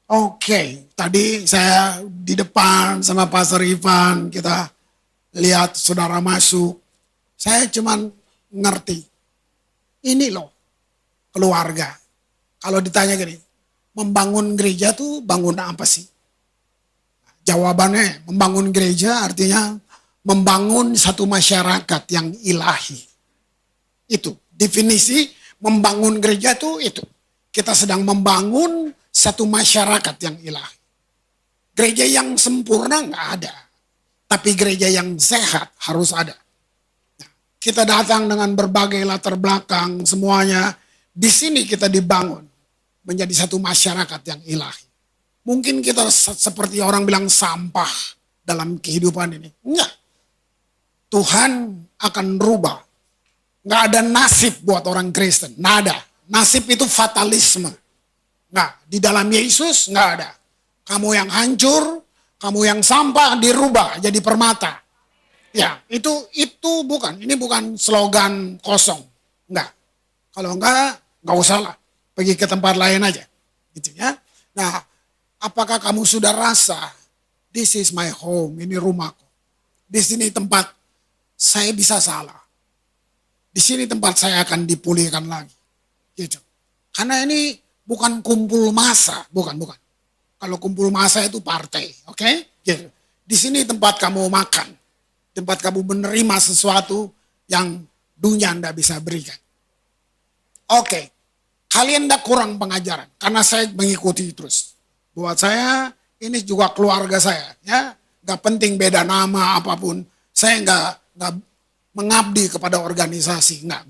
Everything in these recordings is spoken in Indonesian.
Oke, tadi saya di depan sama Pastor Ivan, kita lihat saudara masuk. Saya cuman ngerti, ini loh keluarga. Kalau ditanya gini, membangun gereja tuh bangun apa sih? Jawabannya, membangun gereja artinya membangun satu masyarakat yang ilahi. Itu, definisi membangun gereja tuh itu. Kita sedang membangun satu masyarakat yang ilahi. Gereja yang sempurna nggak ada. Tapi gereja yang sehat harus ada. Nah, kita datang dengan berbagai latar belakang semuanya. Di sini kita dibangun menjadi satu masyarakat yang ilahi. Mungkin kita seperti orang bilang sampah dalam kehidupan ini. Enggak. Tuhan akan rubah. Nggak ada nasib buat orang Kristen. Nggak ada. Nasib itu fatalisme. Nggak. Di dalam Yesus nggak ada. Kamu yang hancur, kamu yang sampah dirubah jadi permata. Ya, itu bukan. Ini bukan slogan kosong. Enggak. Kalau nggak usah lah. Pergi ke tempat lain aja. Gitu ya. Nah, apakah kamu sudah rasa, this is my home, ini rumahku. Di sini tempat saya bisa salah. Di sini tempat saya akan dipulihkan lagi. Gitu. Karena ini bukan kumpul massa, bukan. Kalau kumpul massa itu partai, oke? Gitu. Di sini tempat kamu makan, tempat kamu menerima sesuatu yang dunia Anda bisa berikan. Oke, kalian tidak kurang pengajaran, karena saya mengikuti terus. Buat saya, ini juga keluarga saya, ya. Gak penting beda nama apapun, saya nggak mengabdi kepada organisasi, enggak.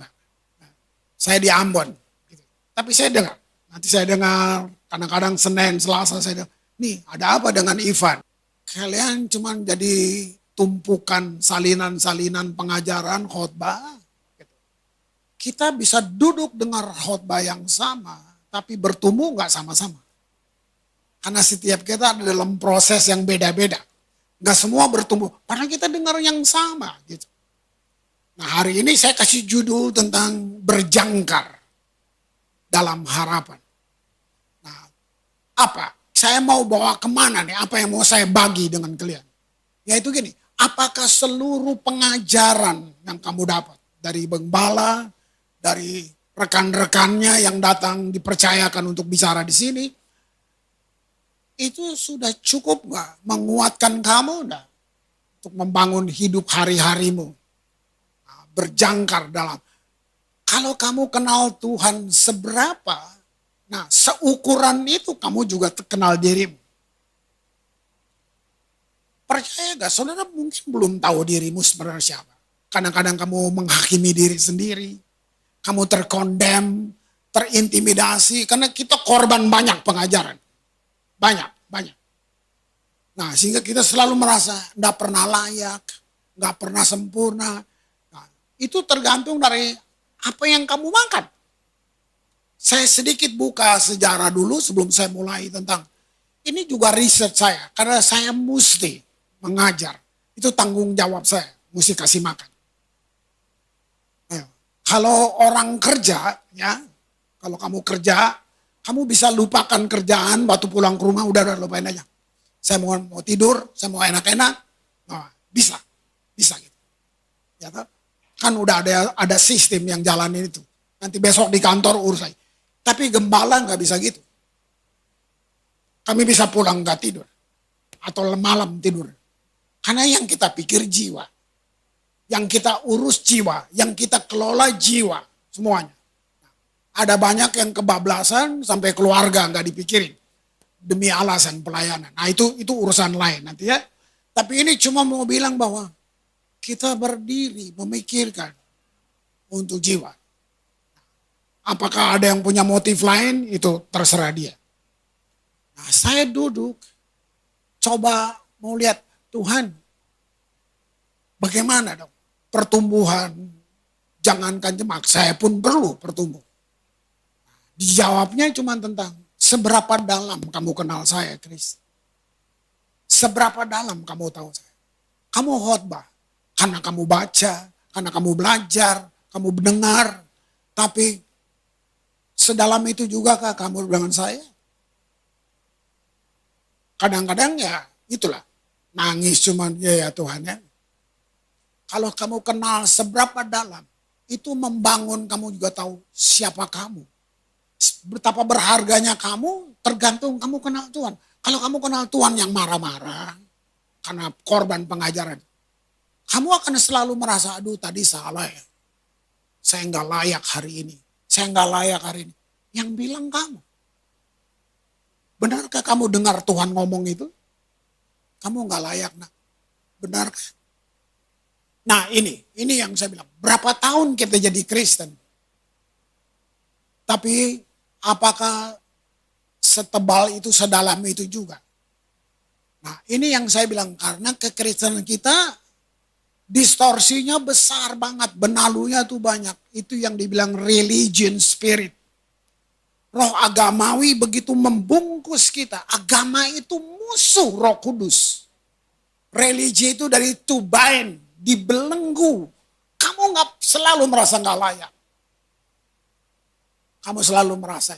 Saya di Ambon, gitu. Tapi saya dengar, nanti saya dengar, kadang-kadang Senin, Selasa saya dengar, nih ada apa dengan Ivan? Kalian cuma jadi tumpukan salinan-salinan pengajaran khotbah. Gitu. Kita bisa duduk dengar khotbah yang sama, tapi bertumbuh nggak sama-sama. Karena setiap kita ada dalam proses yang beda-beda. Nggak semua bertumbuh, karena kita dengar yang sama, gitu. Nah, hari ini saya kasih judul tentang berjangkar dalam harapan. Nah, apa? Saya mau bawa kemana nih? Apa yang mau saya bagi dengan kalian? Yaitu gini, apakah seluruh pengajaran yang kamu dapat dari gembala, dari rekan-rekannya yang datang dipercayakan untuk bicara di sini, itu sudah cukup nggak menguatkan kamu enggak untuk membangun hidup hari-harimu? Berjangkar dalam. Kalau kamu kenal Tuhan seberapa, nah seukuran itu kamu juga kenal dirimu. Percaya gak, saudara mungkin belum tahu dirimu sebenarnya siapa. Kadang-kadang kamu menghakimi diri sendiri, kamu terkondem, terintimidasi, karena kita korban banyak pengajaran. Banyak. Nah, sehingga kita selalu merasa gak pernah layak, gak pernah sempurna. Itu tergantung dari apa yang kamu makan. Saya sedikit buka sejarah dulu sebelum saya mulai tentang, ini juga riset saya, karena saya mesti mengajar. Itu tanggung jawab saya, mesti kasih makan. Kalau orang kerja, ya, kalau kamu kerja, kamu bisa lupakan kerjaan, waktu pulang ke rumah, udah lupain aja. Saya mau tidur, saya mau enak-enak, nah, bisa gitu. Ya, kan udah ada sistem yang jalanin itu. Nanti besok di kantor urus aja. Tapi gembala nggak bisa gitu. Kami bisa pulang nggak tidur. Atau malam tidur. Karena yang kita pikir jiwa. Yang kita urus jiwa. Yang kita kelola jiwa. Semuanya. Ada banyak yang kebablasan sampai keluarga nggak dipikirin. Demi alasan pelayanan. Nah itu urusan lain nanti ya. Tapi ini cuma mau bilang bahwa kita berdiri memikirkan untuk jiwa. Apakah ada yang punya motif lain? Itu terserah dia. Nah, saya duduk, coba mau lihat Tuhan, bagaimana dong pertumbuhan? Jangankan jemaat, saya pun perlu bertumbuh. Dijawabnya cuma tentang seberapa dalam kamu kenal saya, Chris. Seberapa dalam kamu tahu saya. Kamu khotbah. Karena kamu baca, karena kamu belajar, kamu mendengar. Tapi sedalam itu juga kah kamu dengan saya? Kadang-kadang ya itulah, nangis cuman ya Tuhan ya. Kalau kamu kenal seberapa dalam, itu membangun kamu juga tahu siapa kamu. Betapa berharganya kamu tergantung kamu kenal Tuhan. Kalau kamu kenal Tuhan yang marah-marah karena korban pengajaran, kamu akan selalu merasa, aduh tadi salah ya. Saya nggak layak hari ini. Saya nggak layak hari ini. Yang bilang kamu. Benarkah kamu dengar Tuhan ngomong itu? Kamu nggak layak, nak. Benarkah? Nah ini yang saya bilang. Berapa tahun kita jadi Kristen? Tapi apakah setebal itu, sedalam itu juga? Nah ini yang saya bilang, karena kekristenan kita distorsinya besar banget, benalunya tuh banyak. Itu yang dibilang religion spirit. Roh agamawi begitu membungkus kita. Agama itu musuh Roh Kudus. Religi itu dari to bind, dibelenggu. Kamu nggak selalu merasa nggak layak. Kamu selalu merasa.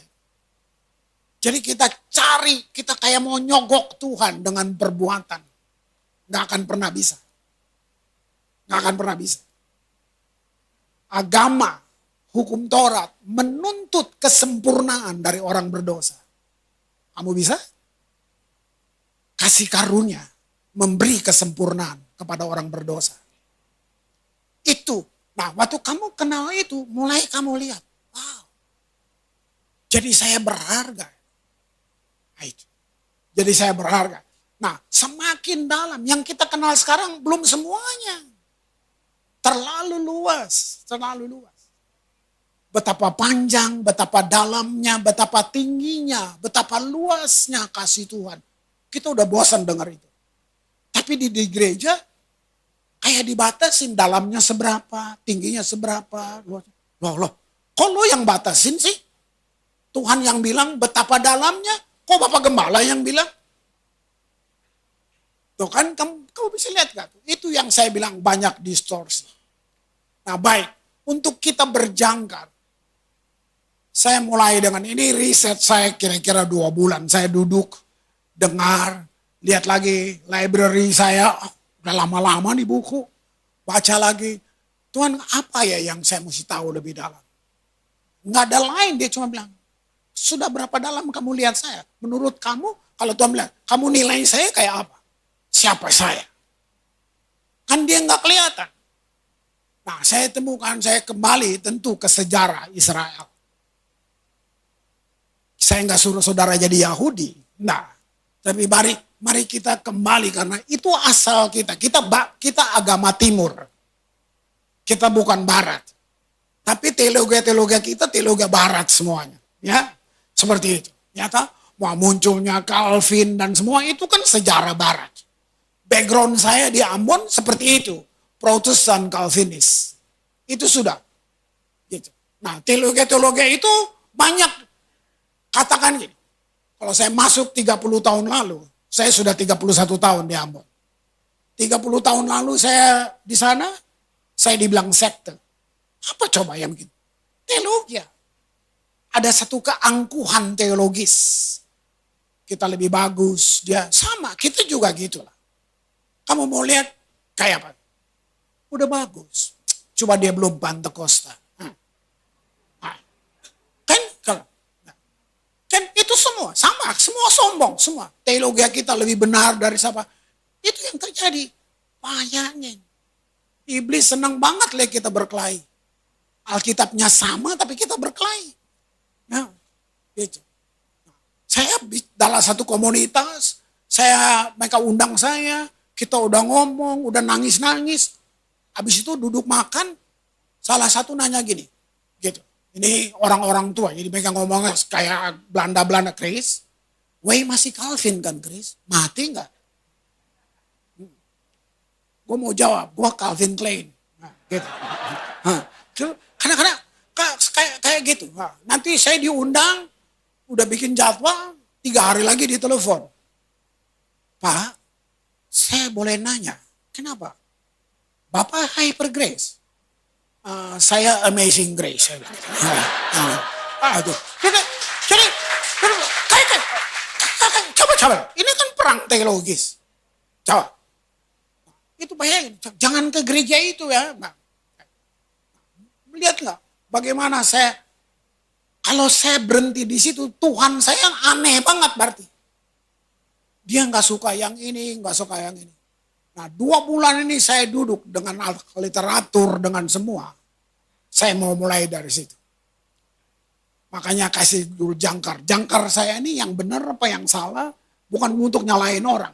Jadi kita cari, kita kayak mau nyogok Tuhan dengan perbuatan. Nggak akan pernah bisa. Nggak akan pernah bisa. Agama, hukum Taurat menuntut kesempurnaan dari orang berdosa. Kamu bisa? Kasih karunia, memberi kesempurnaan kepada orang berdosa. Itu. Nah, waktu kamu kenal itu, mulai kamu lihat, wow. Jadi saya berharga. Nah, itu. Jadi saya berharga. Nah, semakin dalam, yang kita kenal sekarang belum semuanya. Terlalu luas, terlalu luas. Betapa panjang, betapa dalamnya, betapa tingginya, betapa luasnya kasih Tuhan. Kita udah bosan dengar itu. Tapi di gereja kayak dibatasin dalamnya seberapa, tingginya seberapa. Loh, kok lo yang batasin sih? Tuhan yang bilang betapa dalamnya, kok Bapak Gembala yang bilang? Tuh kan kamu bisa lihat gak? Itu yang saya bilang banyak distorsi. Nah baik, untuk kita berjangkar. Saya mulai dengan ini riset saya kira-kira 2 bulan. Saya duduk, dengar, lihat lagi library saya. Udah lama-lama nih buku. Baca lagi. Tuhan apa ya yang saya mesti tahu lebih dalam? Nggak ada lain, dia cuma bilang. Sudah berapa dalam kamu lihat saya? Menurut kamu, kalau Tuhan bilang, kamu nilai saya kayak apa? Siapa saya? Kan dia nggak kelihatan. Nah saya temukan, saya kembali tentu ke sejarah Israel. Saya nggak suruh saudara jadi Yahudi. Nah, tapi mari kita kembali karena itu asal kita. Kita agama timur. Kita bukan barat. Tapi teologi kita teologi barat semuanya. Ya, seperti itu. Nyata, mau munculnya Calvin dan semua itu kan sejarah barat. Background saya di Ambon seperti itu. Protestan Calvinis. Itu sudah. Gitu. Nah, teologi itu banyak. Katakan gini. Kalau saya masuk 30 tahun lalu. Saya sudah 31 tahun di Ambon. 30 tahun lalu saya di sana. Saya dibilang sekte. Apa coba yang begitu? Teologi. Ada satu keangkuhan teologis. Kita lebih bagus. Dia sama. Kita juga gitulah. Kamu mau lihat kayak apa? Udah bagus. Coba dia belum Pantekosta. Kan itu semua sama, semua sombong, semua. Teologi kita lebih benar dari siapa? Itu yang terjadi. Bayangin. Iblis senang banget lihat kita berkelahi. Alkitabnya sama tapi kita berkelahi. Nah, gitu. Saya dalam satu komunitas, mereka undang saya, kita udah ngomong, udah nangis-nangis. Habis itu duduk makan, salah satu nanya gini, gitu. Ini orang-orang tua, jadi mereka ngomongnya kayak Belanda-Belanda, Chris. Weh masih Calvin kan Chris? Mati nggak? Gue mau jawab, gue Calvin Klein. Nah, gitu. Karena kayak gitu. Nah, nanti saya diundang, udah bikin jadwal, 3 hari lagi ditelepon. Pak, saya boleh nanya, kenapa? Bapak Hyper Grace. Saya Amazing Grace. Jadi, coba. Ini kan perang teologis. Coba. Itu bayangin, jangan ke gereja itu ya. Lihat nggak bagaimana kalau saya berhenti di situ, Tuhan saya aneh banget berarti. Dia nggak suka yang ini, nggak suka yang ini. Nah 2 bulan ini saya duduk dengan literatur, dengan semua. Saya mau mulai dari situ. Makanya kasih dulu jangkar. Jangkar saya ini yang benar apa yang salah, bukan untuk nyalain orang.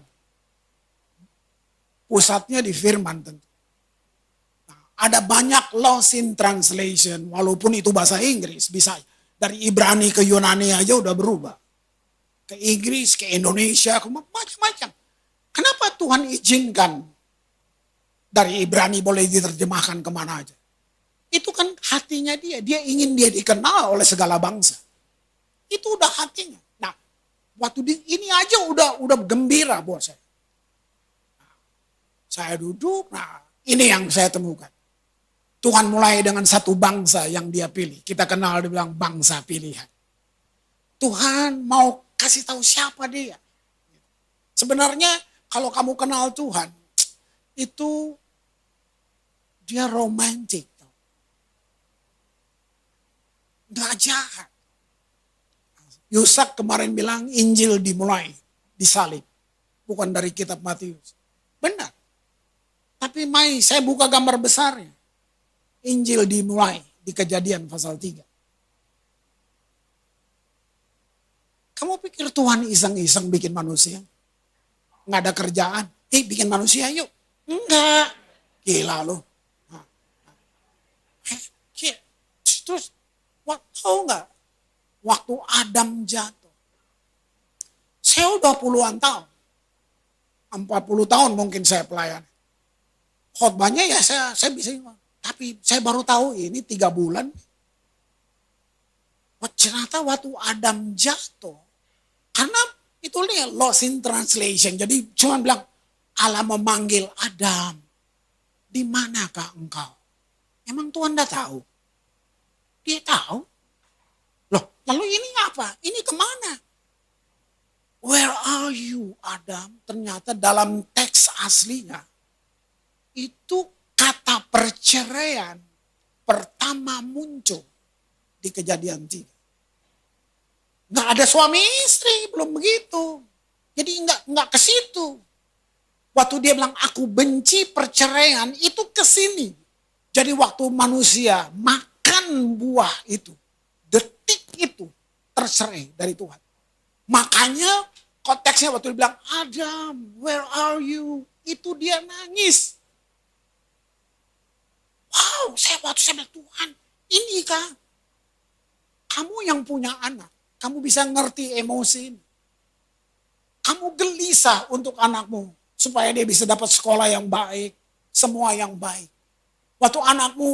Pusatnya di firman tentu. Nah, ada banyak lost in translation, walaupun itu bahasa Inggris, bisa dari Ibrani ke Yunani aja udah berubah. Ke Inggris, ke Indonesia, ke macam-macam. Kenapa Tuhan izinkan dari Ibrani boleh diterjemahkan kemana aja? Itu kan hatinya dia. Dia ingin dia dikenal oleh segala bangsa. Itu udah hatinya. Nah, waktu ini aja udah gembira buat saya. Saya duduk, nah ini yang saya temukan. Tuhan mulai dengan satu bangsa yang dia pilih. Kita kenal, dia bilang bangsa pilihan. Tuhan mau kasih tahu siapa dia. Sebenarnya kalau kamu kenal Tuhan, itu dia romantik. Gak jahat. Yusak kemarin bilang Injil dimulai, disalib. Bukan dari kitab Matius. Benar. Tapi saya buka gambar besarnya. Injil dimulai di Kejadian pasal 3. Kamu pikir Tuhan iseng-iseng bikin manusia? Nggak ada kerjaan. Bikin manusia yuk. Enggak. Gila loh. Terus, tahu nggak? Waktu Adam jatuh. Saya udah puluhan tahun. 40 tahun mungkin saya pelayan. Khotbahnya ya saya bisa. Tapi saya baru tahu ini 3 bulan. Ternyata waktu Adam jatuh. Karena itu lihat lost in translation. Jadi cuma bilang Allah memanggil Adam. Di manakah engkau? Emang Tuhan dah tahu? Dia tahu. Loh, lalu ini apa? Ini kemana? Where are you, Adam? Ternyata dalam teks aslinya itu kata perceraian pertama muncul di Kejadian 3. Nggak ada suami istri, belum begitu. Jadi nggak ke situ. Waktu dia bilang aku benci perceraian itu ke sini. Jadi waktu manusia makan buah itu, detik itu tercerai dari Tuhan. Makanya konteksnya waktu dia bilang Adam, where are you? Itu dia nangis. Wow, waktu saya bilang Tuhan, ini kah? Kamu yang punya anak, kamu bisa ngerti emosi ini. Kamu gelisah untuk anakmu, supaya dia bisa dapat sekolah yang baik, semua yang baik. Waktu anakmu,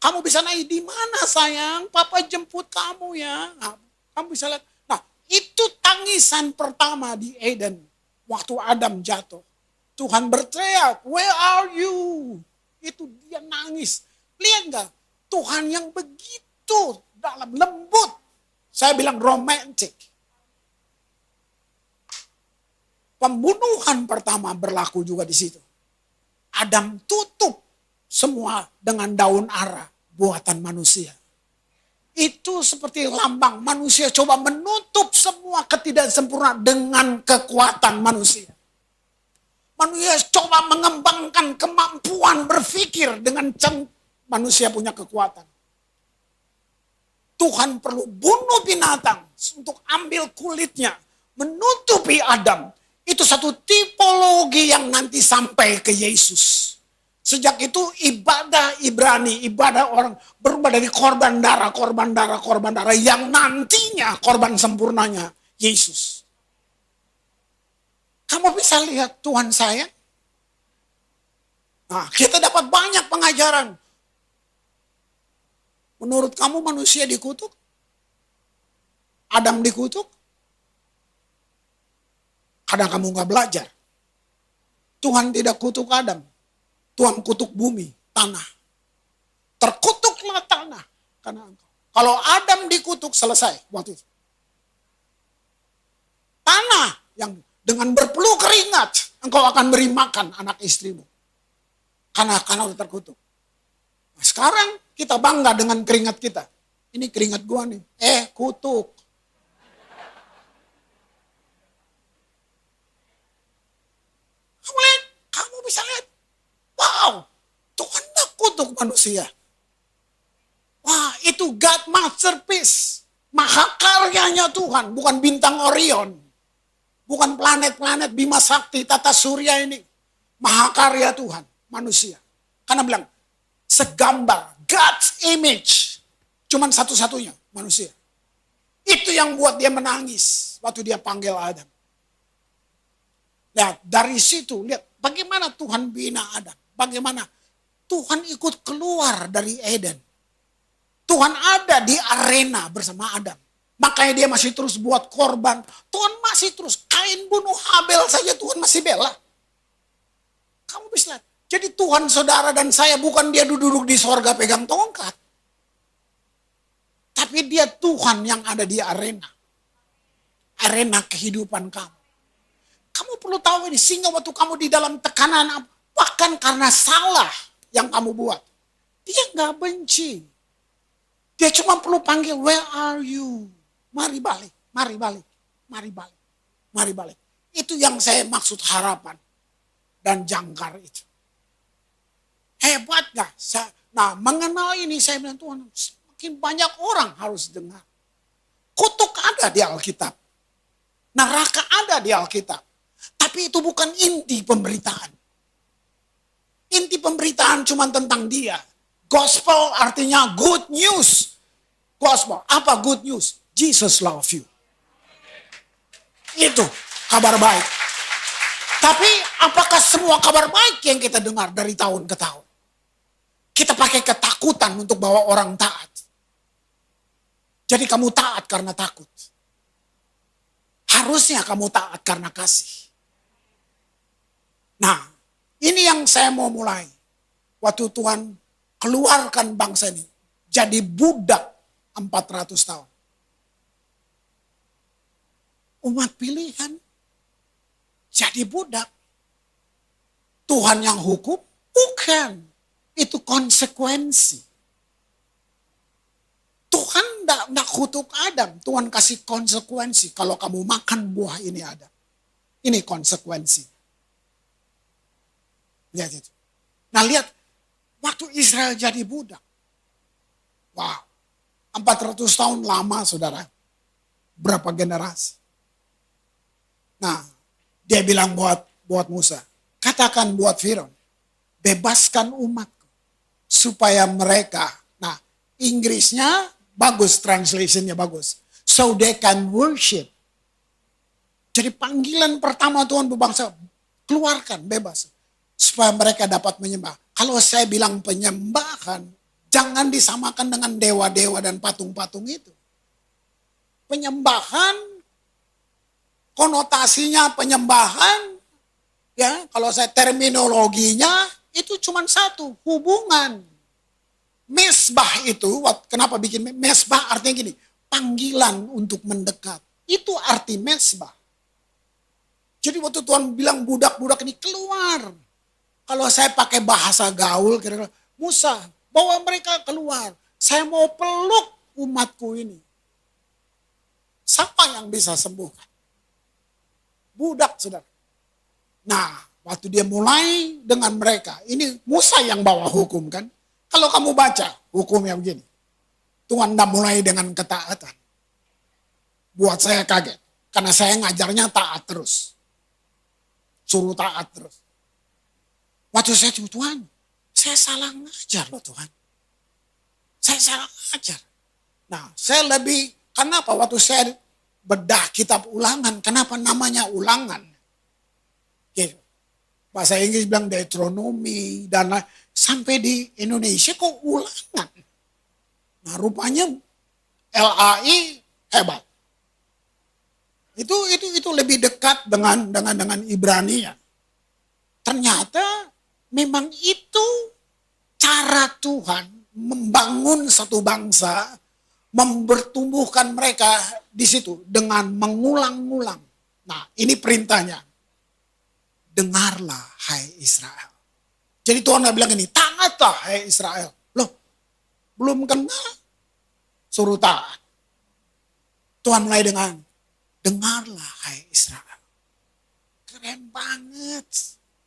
kamu bisa nanya, di mana sayang? Papa jemput kamu ya. Nah, kamu bisa lihat. Nah, itu tangisan pertama di Eden. Waktu Adam jatuh. Tuhan berteriak, where are you? Itu dia nangis. Lihat gak? Tuhan yang begitu dalam lembut. Saya bilang romantik. Pembunuhan pertama berlaku juga di situ. Adam tutup semua dengan daun ara buatan manusia. Itu seperti lambang manusia coba menutup semua ketidaksempurnaan dengan kekuatan manusia. Manusia coba mengembangkan kemampuan berpikir dengan manusia punya kekuatan. Tuhan perlu bunuh binatang untuk ambil kulitnya, menutupi Adam. Itu satu tipologi yang nanti sampai ke Yesus. Sejak itu ibadah Ibrani, ibadah orang berubah dari korban darah yang nantinya korban sempurnanya Yesus. Kamu bisa lihat Tuhan saya. Nah, kita dapat banyak pengajaran. Menurut kamu manusia dikutuk? Adam dikutuk? Karena kamu gak belajar. Tuhan tidak kutuk Adam. Tuhan kutuk bumi, tanah. Terkutuklah tanah. Karena engkau. Kalau Adam dikutuk selesai waktu itu. Tanah yang Dengan berpeluh keringat, engkau akan beri makan anak istrimu. Karena udah terkutuk. Nah, sekarang kita bangga dengan keringat kita. Ini keringat gua nih. Kutuk. Kamu bisa lihat. Wow, Tuhan tak kutuk manusia. Wah, itu God masterpiece. Mahakaryanya Tuhan, bukan bintang Orion. Bukan planet-planet Bima Sakti, Tata Surya ini. Mahakarya Tuhan, manusia. Karena bilang, segambar, God's image. Cuman satu-satunya, manusia. Itu yang buat dia menangis waktu dia panggil Adam. Lihat, dari situ, lihat bagaimana Tuhan bina Adam. Bagaimana Tuhan ikut keluar dari Eden. Tuhan ada di arena bersama Adam. Makanya dia masih terus buat korban. Tuhan masih terus. Kain bunuh Habel saja Tuhan masih bela. Kamu bisa lihat. Jadi Tuhan saudara dan saya bukan dia duduk di sorga pegang tongkat. Tapi dia Tuhan yang ada di arena. Arena kehidupan kamu. Kamu perlu tahu ini, sehingga waktu kamu di dalam tekanan, bahkan karena salah yang kamu buat, dia nggak benci. Dia cuma perlu panggil, where are you? Mari balik, mari balik, mari balik, mari balik. Itu yang saya maksud harapan dan jangkar itu. Hebat gak? Nah, mengenal ini saya bilang, Tuhan, semakin banyak orang harus dengar. Kutuk ada di Alkitab. Neraka ada di Alkitab. Tapi itu bukan inti pemberitaan. Inti pemberitaan cuma tentang dia. Gospel artinya good news. Gospel, apa good news? Jesus love you. Itu kabar baik. Tapi apakah semua kabar baik yang kita dengar dari tahun ke tahun? Kita pakai ketakutan untuk bawa orang taat. Jadi kamu taat karena takut. Harusnya kamu taat karena kasih. Nah, ini yang saya mau mulai. Waktu Tuhan keluarkan bangsa ini. Jadi budak 400 tahun. Umat pilihan. Jadi budak. Tuhan yang hukum? Bukan. Itu konsekuensi. Tuhan tidak kutuk Adam. Tuhan kasih konsekuensi. Kalau kamu makan buah ini Adam. Ini konsekuensi. Lihat itu. Nah lihat. Waktu Israel jadi budak. Wow. 400 tahun lama saudara. Berapa generasi. Nah. Dia bilang buat Musa. Katakan buat Firaun. Bebaskan umatku. Supaya mereka. Nah Inggrisnya bagus. Translationnya bagus. So they can worship. Jadi panggilan pertama Tuhan berbangsa. Keluarkan bebas. Supaya mereka dapat menyembah. Kalau saya bilang penyembahan, jangan disamakan dengan dewa-dewa dan patung-patung itu. Penyembahan, konotasinya penyembahan, ya kalau saya terminologinya, itu cuma satu, hubungan. Mesbah itu, kenapa bikin mesbah artinya gini, panggilan untuk mendekat. Itu arti mesbah. Jadi waktu Tuhan bilang budak-budak ini keluar. Kalau saya pakai bahasa gaul, kira-kira, Musa, bawa mereka keluar. Saya mau peluk umatku ini. Siapa yang bisa sembuhkan? Budak, saudara. Nah, waktu dia mulai dengan mereka, ini Musa yang bawa hukum kan. Kalau kamu baca hukumnya begini. Tuhan tidak mulai dengan ketaatan. Buat saya kaget. Karena saya ngajarnya taat terus. Suruh taat terus. Waktu saya cuma Tuhan, saya salah ngajar loh Tuhan. Saya salah ngajar. Nah, saya lebih, kenapa waktu saya bedah kitab ulangan, kenapa namanya ulangan? Gitu. Bahasa Inggris bilang Deuteronomy, dan sampai di Indonesia kok ulangan. Nah, rupanya LAI hebat. Itu lebih dekat dengan Ibrani-nya. Ternyata memang itu cara Tuhan membangun satu bangsa, mempertumbuhkan mereka di situ dengan mengulang-ulang. Nah, ini perintahnya. Dengarlah, hai Israel. Jadi Tuhan bilang ini, taatlah, hai Israel. Loh, belum kenal, suruh taat. Tuhan mulai dengan, dengarlah, hai Israel. Keren banget,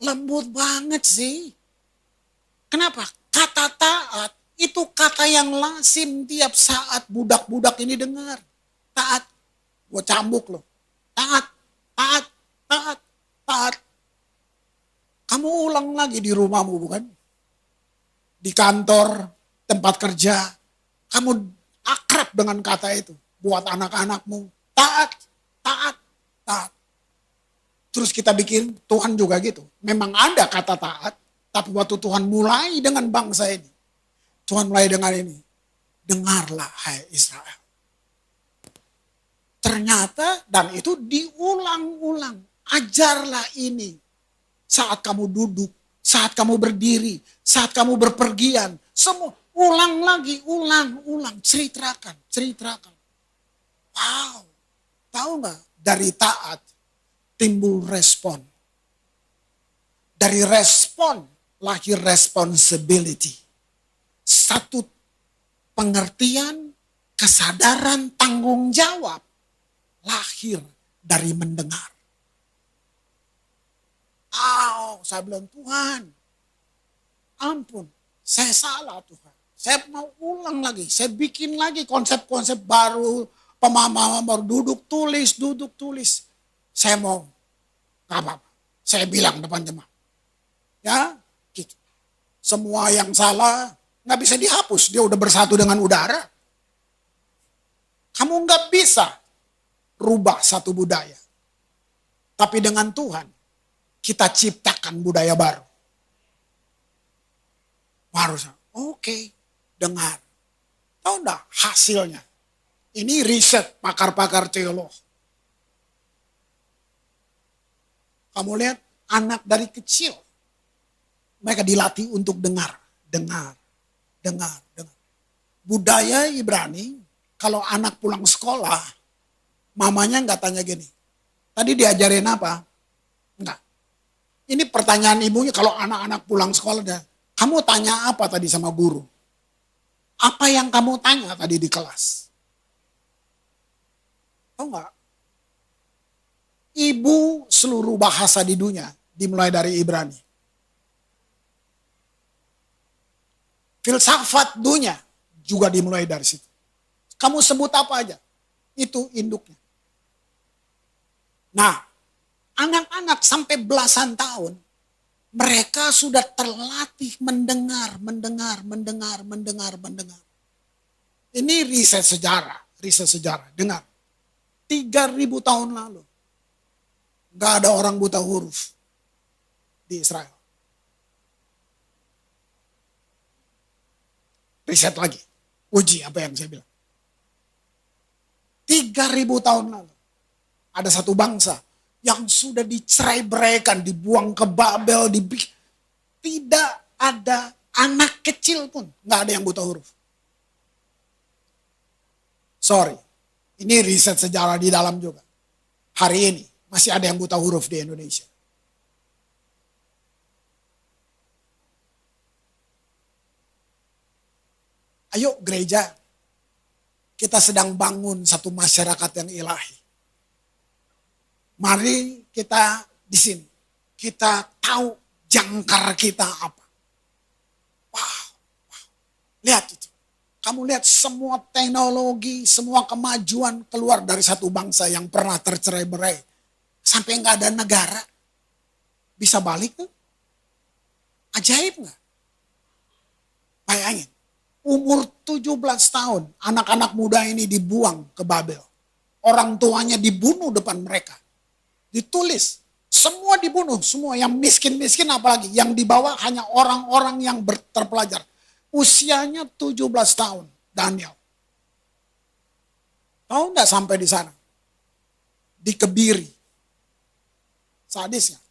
lembut banget sih. Kenapa? Kata taat itu kata yang lazim tiap saat budak-budak ini dengar. Taat, gue cambuk loh. Taat, taat, taat, taat. Kamu ulang lagi di rumahmu bukan? Di kantor, tempat kerja. Kamu akrab dengan kata itu. Buat anak-anakmu. Taat, taat, taat. Terus kita bikin Tuhan juga gitu. Memang ada kata taat. Tapi waktu Tuhan mulai dengan bangsa ini. Tuhan mulai dengan ini. Dengarlah hai Israel. Ternyata dan itu diulang-ulang. Ajarlah ini. Saat kamu duduk, saat kamu berdiri, saat kamu berpergian. Semua ulang lagi, ulang. Ceritakan. Wow, tahu nggak? Dari taat timbul respon. Dari respon lahir responsibility. Satu pengertian, kesadaran, tanggung jawab lahir dari mendengar. Saya bilang, Tuhan, ampun, saya salah Tuhan. Saya mau ulang lagi, saya bikin lagi konsep-konsep baru, pemahaman baru, duduk tulis. Saya mau, gak apa-apa, saya bilang depan jemaat. Ya, gitu. Semua yang salah, gak bisa dihapus, dia udah bersatu dengan udara. Kamu gak bisa rubah satu budaya. Tapi dengan Tuhan, kita ciptakan budaya baru. Harus, oke, dengar. Tahu enggak hasilnya? Ini riset pakar-pakar teolog. Kamu lihat anak dari kecil. Mereka dilatih untuk dengar. Budaya Ibrani, kalau anak pulang sekolah, mamanya enggak tanya gini. Tadi diajarin apa? Enggak. Ini pertanyaan ibunya kalau anak-anak pulang sekolah, kamu tanya apa tadi sama guru? Apa yang kamu tanya tadi di kelas? Tahu nggak? Ibu seluruh bahasa di dunia dimulai dari Ibrani. Filsafat dunia juga dimulai dari situ. Kamu sebut apa aja, itu induknya. Nah, anak-anak sampai belasan tahun, mereka sudah terlatih mendengar. Ini riset sejarah, dengar. 3.000 tahun lalu, gak ada orang buta huruf di Israel. Riset lagi, uji apa yang saya bilang. 3.000 tahun lalu, ada satu bangsa yang sudah dicerai-beraikan, dibuang ke Babel, tidak ada anak kecil pun, nggak ada yang buta huruf. Sorry, ini riset sejarah di dalam juga. Hari ini masih ada yang buta huruf di Indonesia. Ayo gereja, kita sedang bangun satu masyarakat yang ilahi. Mari kita di sini, kita tahu jangkar kita apa. Wow. Lihat itu. Kamu lihat semua teknologi, semua kemajuan keluar dari satu bangsa yang pernah tercerai-berai. Sampai nggak ada negara. Bisa balik tuh. Ajaib nggak? Bayangin. Umur 17 tahun, anak-anak muda ini dibuang ke Babel. Orang tuanya dibunuh depan mereka. Ditulis, semua dibunuh, semua yang miskin-miskin apalagi. Yang dibawa hanya orang-orang yang terpelajar. Usianya 17 tahun, Daniel. Tahu enggak sampai di sana? Dikebiri. Sadisnya.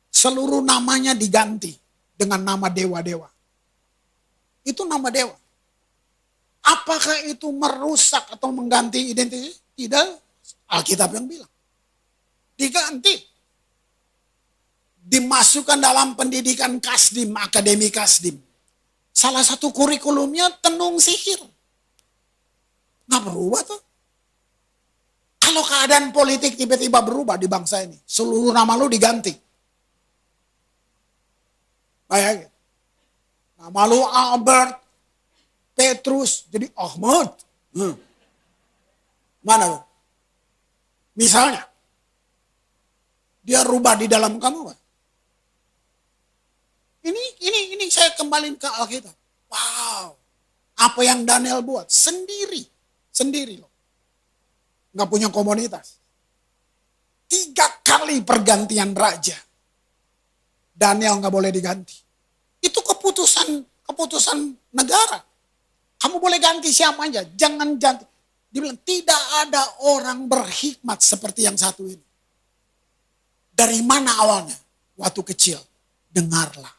Seluruh namanya diganti dengan nama dewa-dewa. Itu nama dewa. Apakah itu merusak atau mengganti identitas? Tidak, Alkitab yang bilang. diganti. Dimasukkan dalam pendidikan Kasdim, Akademi Kasdim. Salah satu kurikulumnya tenung sihir. Nggak berubah tuh. Kalau keadaan politik tiba-tiba berubah di bangsa ini, seluruh nama lu diganti. Bayangin. Nama lu Albert, Petrus, jadi Ahmad. Mana lu? Misalnya, dia rubah di dalam kamu, Pak. Ini saya kembaliin ke Alkitab. Wow, apa yang Daniel buat sendiri loh. Nggak punya komunitas. 3 kali pergantian raja. Daniel nggak boleh diganti. Itu keputusan negara. Kamu boleh ganti siapa aja, jangan ganti. Dibilang tidak ada orang berhikmat seperti yang satu ini. Dari mana awalnya? Waktu kecil, dengarlah.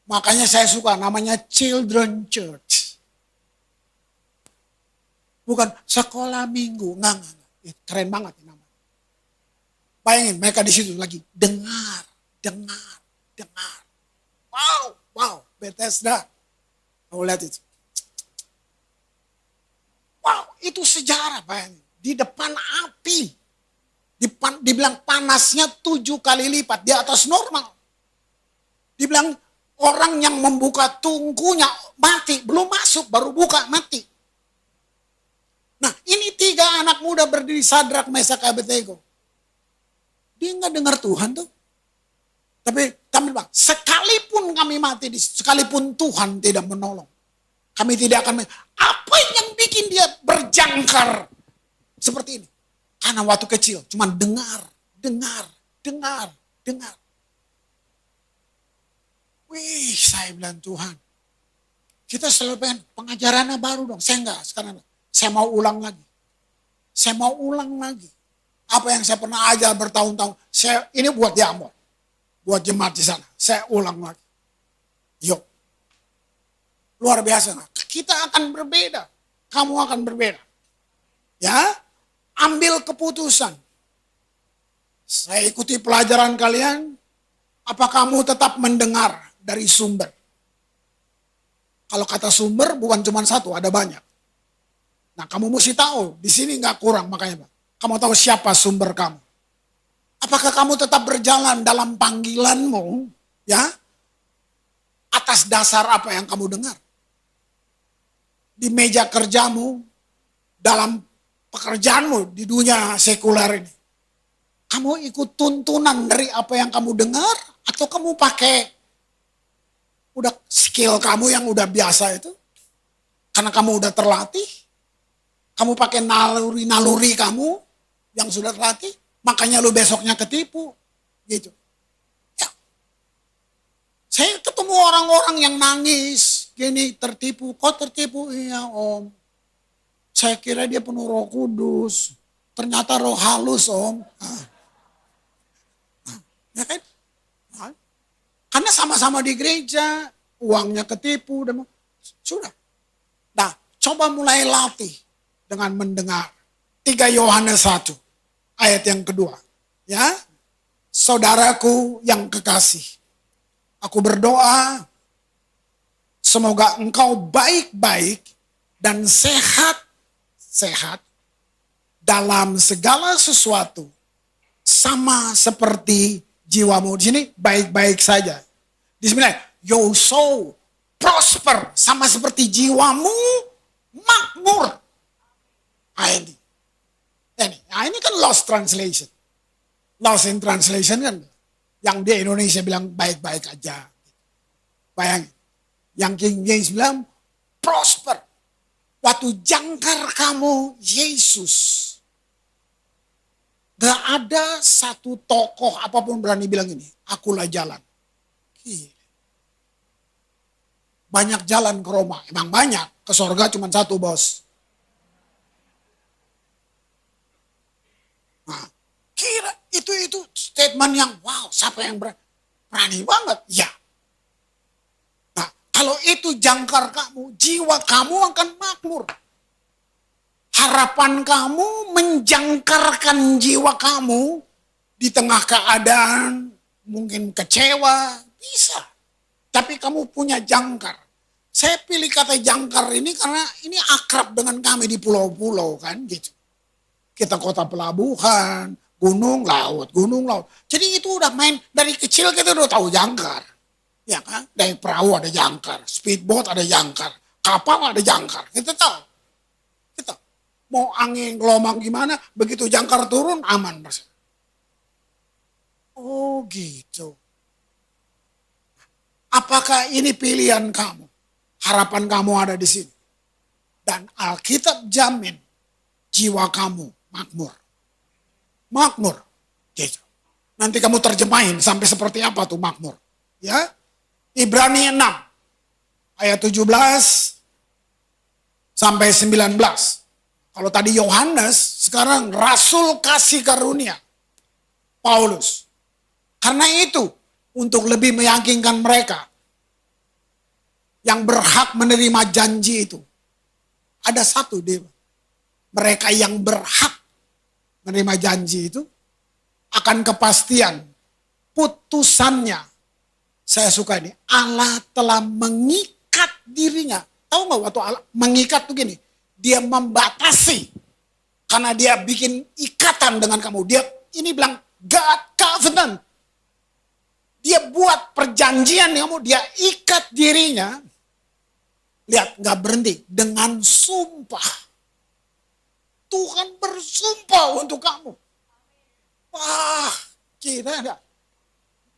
Makanya saya suka namanya Children Church. Bukan sekolah minggu, enggak. Keren banget ini namanya. Bayangin mereka di situ lagi dengar. Wow, Bethesda. Kau lihat itu. Wow, itu sejarah, bayangin. Di depan api. Dibilang panasnya 7 kali lipat di atas normal. Dibilang orang yang membuka tungkunya mati, belum masuk, baru buka mati. Nah, ini 3 anak muda berdiri, Sadrak, Mesak, Abednego. Dia nggak dengar Tuhan tuh. Tapi kami bilang, sekalipun kami mati, sekalipun Tuhan tidak menolong, kami tidak akan. Apa yang bikin dia berjangkar seperti ini? Karena waktu kecil cuma dengar. Wih, saya bilang Tuhan, kita selalu pengen pengajarannya baru dong. Saya enggak, sekarang saya mau ulang lagi. Apa yang saya pernah ajar bertahun-tahun, ini buat Diamond, buat jemaat di sana. Saya ulang lagi. Yuk, luar biasa. Kita akan berbeda, kamu akan berbeda. Ya, ambil keputusan. Saya ikuti pelajaran kalian, apa kamu tetap mendengar dari sumber? Kalau kata sumber bukan cuma satu, ada banyak. Nah, kamu mesti tahu, di sini nggak kurang makanya, Pak. Kamu tahu siapa sumber kamu. Apakah kamu tetap berjalan dalam panggilanmu, ya, atas dasar apa yang kamu dengar? Di meja kerjamu, dalam pekerjaanmu di dunia sekuler ini. Kamu ikut tuntunan dari apa yang kamu dengar, atau kamu pakai udah skill kamu yang udah biasa itu? Karena kamu udah terlatih, kamu pakai naluri kamu yang sudah terlatih, makanya lu besoknya ketipu, gitu. Ya. Saya ketemu orang-orang yang nangis, gini, tertipu. Kok tertipu? Iya, Om. Saya kira dia penuh Roh Kudus. Ternyata roh halus, Om. Ya kan? Karena sama-sama di gereja, uangnya ketipu. Sudah. Nah, coba mulai latih dengan mendengar. 3 Yohanes 1, ayat yang kedua. Ya, saudaraku yang kekasih. Aku berdoa, semoga engkau baik-baik dan sehat dalam segala sesuatu, sama seperti jiwamu. Di sini baik-baik saja. Di sini your soul prosper, sama seperti jiwamu makmur. Ini kan lost translation. Lost in translation kan. Yang di Indonesia bilang baik-baik aja. Bayangin. Yang King James bilang prosper. Waktu jangkar kamu Yesus. Gak ada satu tokoh apapun berani bilang ini. Akulah jalan. Gila. Banyak jalan ke Roma. Emang banyak. Ke sorga cuma satu, bos. Nah, kira itu statement yang wow, siapa yang berani banget? Ya. Nah, kalau itu jangkar kamu, jiwa kamu akan makmur. harapan kamu menjangkarkan jiwa kamu di tengah keadaan mungkin kecewa, bisa. Tapi kamu punya jangkar. Saya pilih kata jangkar ini karena ini akrab dengan kami di pulau-pulau kan gitu. Kita kota pelabuhan, gunung, laut, gunung, laut. Jadi itu udah main dari kecil kita udah tahu jangkar. Ya kan? Dari perahu ada jangkar, speedboat ada jangkar, kapal ada jangkar. Kita tahu. Kita mau angin gelombang gimana, begitu jangkar turun aman. Oh gitu. Apakah ini pilihan kamu? Harapan kamu ada di sini. Dan Alkitab jamin jiwa kamu makmur. Makmur. Gitu. Nanti kamu terjemahin sampai seperti apa tuh makmur. Ya. Ibrani 6 ayat 17 sampai 19. Kalau tadi Yohanes, sekarang Rasul kasih karunia Paulus. Karena itu untuk lebih meyakinkan mereka yang berhak menerima janji itu. Ada satu dia. Mereka yang berhak menerima janji itu akan kepastian putusannya. Saya suka ini. Allah telah mengikat dirinya. Tahu nggak waktu Allah mengikat tuh gini. Dia membatasi. Karena dia bikin ikatan dengan kamu. Dia ini bilang God covenant. Dia buat perjanjian kamu. Dia ikat dirinya. Lihat nggak berhenti. Dengan sumpah. Tuhan bersumpah untuk kamu. Wah, kira enggak.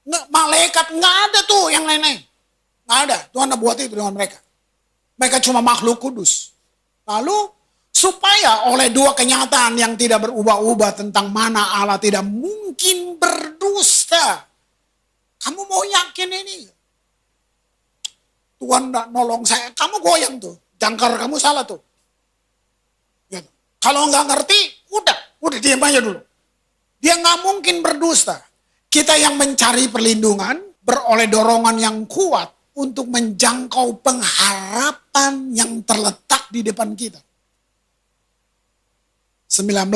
Malaikat nggak ada tuh yang lain-lain. Nggak ada. Tuhan buat itu dengan mereka. Mereka cuma makhluk kudus. Lalu supaya oleh dua kenyataan yang tidak berubah-ubah tentang mana Allah tidak mungkin berdusta. Kamu mau yakin ini? Tuhan nggak nolong saya. Kamu goyang tuh. Jangkar kamu salah tuh. Gitu. Kalau nggak ngerti, udah diam aja dulu. Dia nggak mungkin berdusta. Kita yang mencari perlindungan beroleh dorongan yang kuat untuk menjangkau pengharapan yang terletak di depan kita. 19.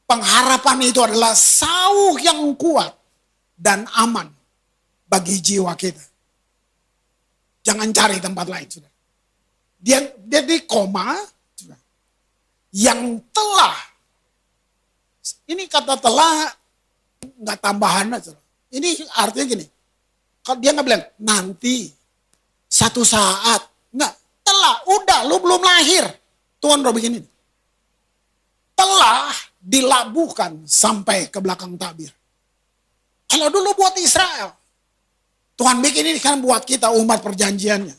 Pengharapan itu adalah sauh yang kuat dan aman bagi jiwa kita. Jangan cari tempat lain. Sudah. Dia di koma. Sudah. Yang telah. Ini kata telah nggak tambahan aja. Ini artinya gini. Kalau dia nggak bilang nanti satu saat. Nggak. Telah. Udah. Lu belum lahir. Tuhan udah bikin ini. Telah dilabuhkan sampai ke belakang tabir. Kalau dulu buat Israel. Tuhan bikin ini kan buat kita umat perjanjiannya.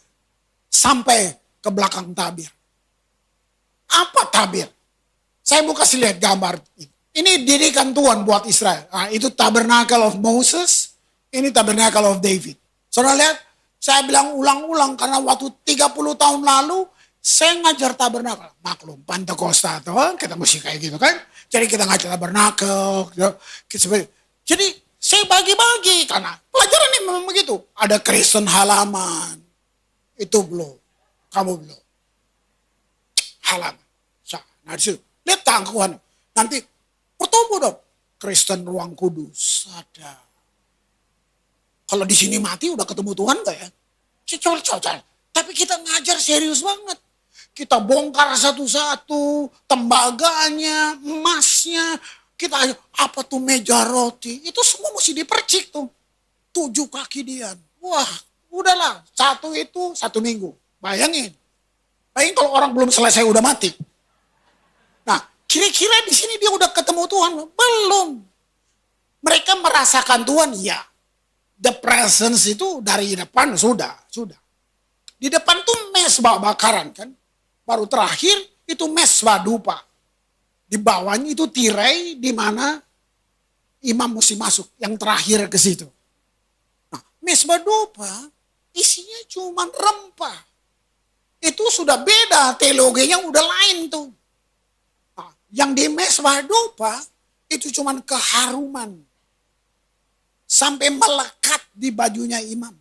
Sampai ke belakang tabir. Apa tabir? Saya mau kasih lihat gambar. Ini didikan Tuhan buat Israel. Nah, itu tabernacle of Moses. Ini tabernacle of David. Saudara lihat, saya bilang ulang-ulang karena waktu 30 tahun lalu saya ngajar tabernakel. Maklum, Pentakosta tuh kita mesti kayak gitu kan. Jadi kita ngajar tabernakel. Jadi saya bagi-bagi karena pelajaran ini memang begitu. Ada Kristen halaman. Itu belum. Kamu belum. Halaman. Nah disitu. Lihat tangkuhan. Nanti bertumbuh dong. Kristen ruang kudus. Ada. Kalau di sini mati udah ketemu Tuhan gak ya? Cocok. Tapi kita ngajar serius banget. Kita bongkar satu-satu. Tembaganya, emasnya. Kita apa tuh meja roti. Itu semua mesti dipercik tuh. 7 kaki dian. Wah udahlah. Satu itu 1 minggu. Bayangin kalau orang belum selesai udah mati. Nah kira-kira di sini dia udah ketemu Tuhan? Belum. Mereka merasakan Tuhan ya. The presence itu dari depan sudah. Di depan tuh mesbah bakaran kan. Baru terakhir itu mesbah dupa. Di bawahnya itu tirai di mana imam mesti masuk. Yang terakhir ke situ. Nah, mesbah dupa isinya cuma rempah. Itu sudah beda, teologinya udah lain tuh. Nah, yang di mesbah dupa itu cuma keharuman. Sampai melekat di bajunya imam.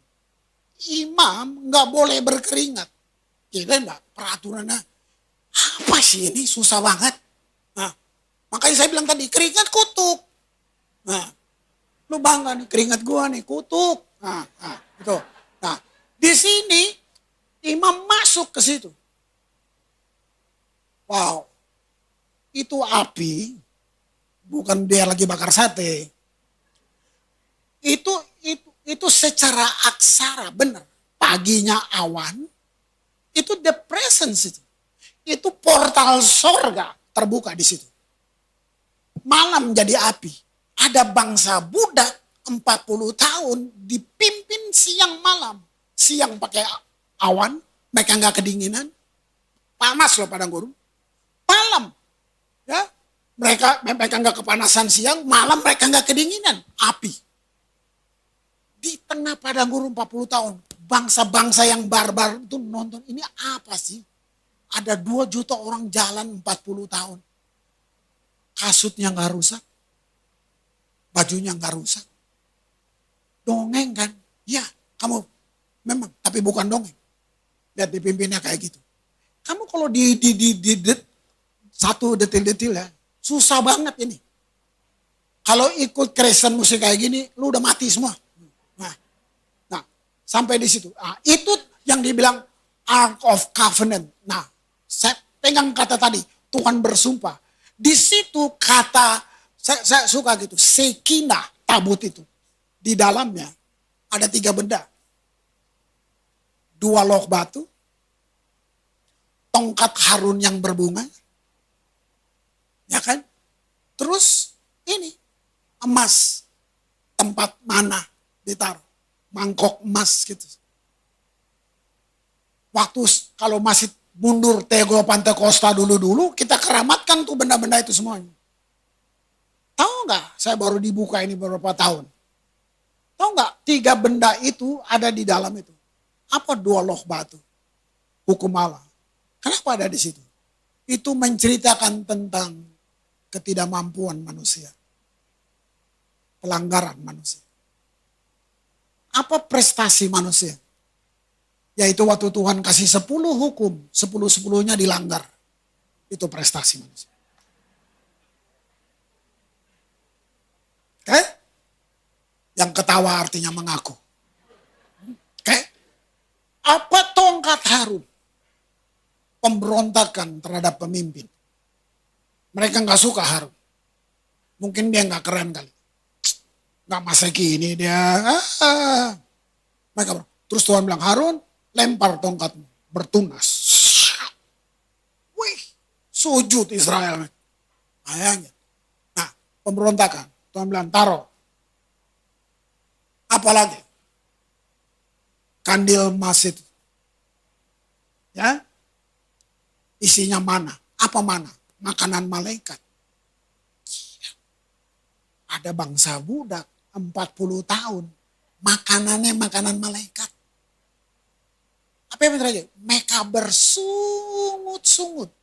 Imam nggak boleh berkeringat. Kita enggak, peraturannya Apa sih ini, susah banget. Nah, makanya saya bilang tadi, keringat kutuk. Nah, lu bangga nih, keringat gua nih, kutuk. Gitu. Nah, di sini imam masuk ke situ. Wow, itu api, bukan dia lagi bakar sate. Itu secara aksara benar. Paginya awan, itu the presence itu. Itu portal sorga terbuka di situ. Malam jadi api. Ada bangsa budak 40 tahun dipimpin siang malam. Siang pakai awan, mereka nggak kedinginan. Panas loh padang gurun. Malam, ya mereka nggak kepanasan siang, malam mereka nggak kedinginan. Api. Di tengah padang gurun 40 tahun, bangsa-bangsa yang barbar itu nonton, ini apa sih? Ada 2 juta orang jalan 40 tahun. Kasutnya nggak rusak. Bajunya nggak rusak. Dongeng kan? Ya, kamu memang, tapi bukan dongeng. Lihat dipimpinnya kayak gitu. Kamu kalau satu detil-detil ya, susah banget ini. Kalau ikut Kristen musik kayak gini, lu udah mati semua. Nah, sampai di situ. Nah, itu yang dibilang Ark of Covenant. Nah, saya pegang kata tadi, Tuhan bersumpah. Di situ kata, saya suka gitu, Sekinah, tabut itu. Di dalamnya ada 3 benda. 2 loh batu, tongkat Harun yang berbunga, ya kan? Terus ini, emas, tempat mana ditaruh, mangkok emas gitu. Waktu kalau masih mundur Tego Pantekosta dulu-dulu, kita keramatkan tuh benda-benda itu semuanya. Tahu nggak? Saya baru dibuka ini beberapa tahun. Tahu nggak? 3 benda itu ada di dalam itu. Apa 2 loh batu? Hukum Allah. Kenapa ada di situ? Itu menceritakan tentang ketidakmampuan manusia. Pelanggaran manusia. Apa prestasi manusia? Yaitu waktu Tuhan kasih 10 hukum, 10-10-nya dilanggar. Itu prestasi manusia. Oke? Yang ketawa artinya mengaku. Oke? Apa tongkat Harun? Pemberontakan terhadap pemimpin. Mereka nggak suka Harun. Mungkin dia nggak keren kali. Nggak maseki ini dia. Mereka terus Tuhan bilang, Harun, lempar tongkatmu, bertunas. Wih, sujud Israel. Ayahnya. Nah, pemberontakan. Tuhan bilang, taruh. Apalagi? Kandil emas itu. Ya. Isinya mana? Apa mana? Makanan malaikat. Ada bangsa budak 40 tahun. Makanannya makanan malaikat. Apa yang terjadi? Mereka bersungut-sungut.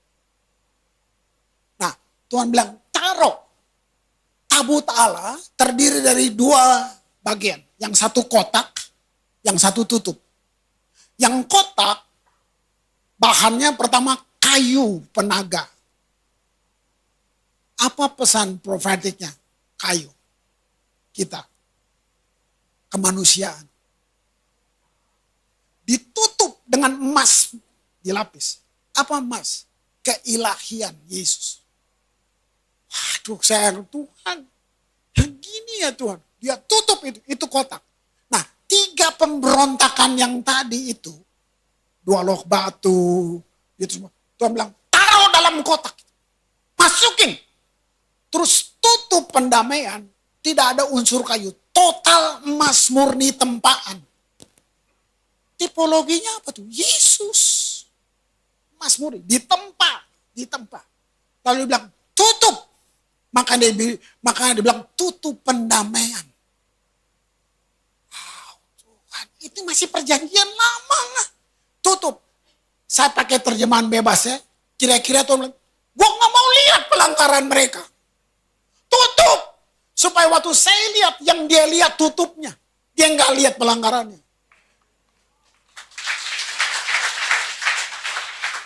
Nah, Tuhan bilang, taruh. Tabut Allah terdiri dari 2 bagian. Yang satu kotak, yang satu tutup. Yang kotak, bahannya pertama kayu penaga. Apa pesan profetiknya? Kayu. Kita. Kemanusiaan. Ditutup dengan emas dilapis. Apa emas? Keilahian Yesus. Waduh, sayang Tuhan. Yang gini ya Tuhan. Dia tutup itu kotak. Nah, 3 pemberontakan yang tadi itu. 2 loh batu. Itu semua. Tuhan bilang, taruh dalam kotak. Masukin. Terus tutup pendamaian. Tidak ada unsur kayu. Total emas murni tempaan. Tipologinya apa tuh? Yesus. Emas murni. Ditempa. Lalu dia bilang, tutup. Makanya dia bilang, tutup pendamaian. Wow, Tuhan. Itu masih perjanjian lama. Tutup. Saya pakai terjemahan bebas ya. Kira-kira Tuhan bilang, gue gak mau lihat pelanggaran mereka. Tutup. Supaya waktu saya lihat, yang dia lihat tutupnya. Dia gak lihat pelanggarannya.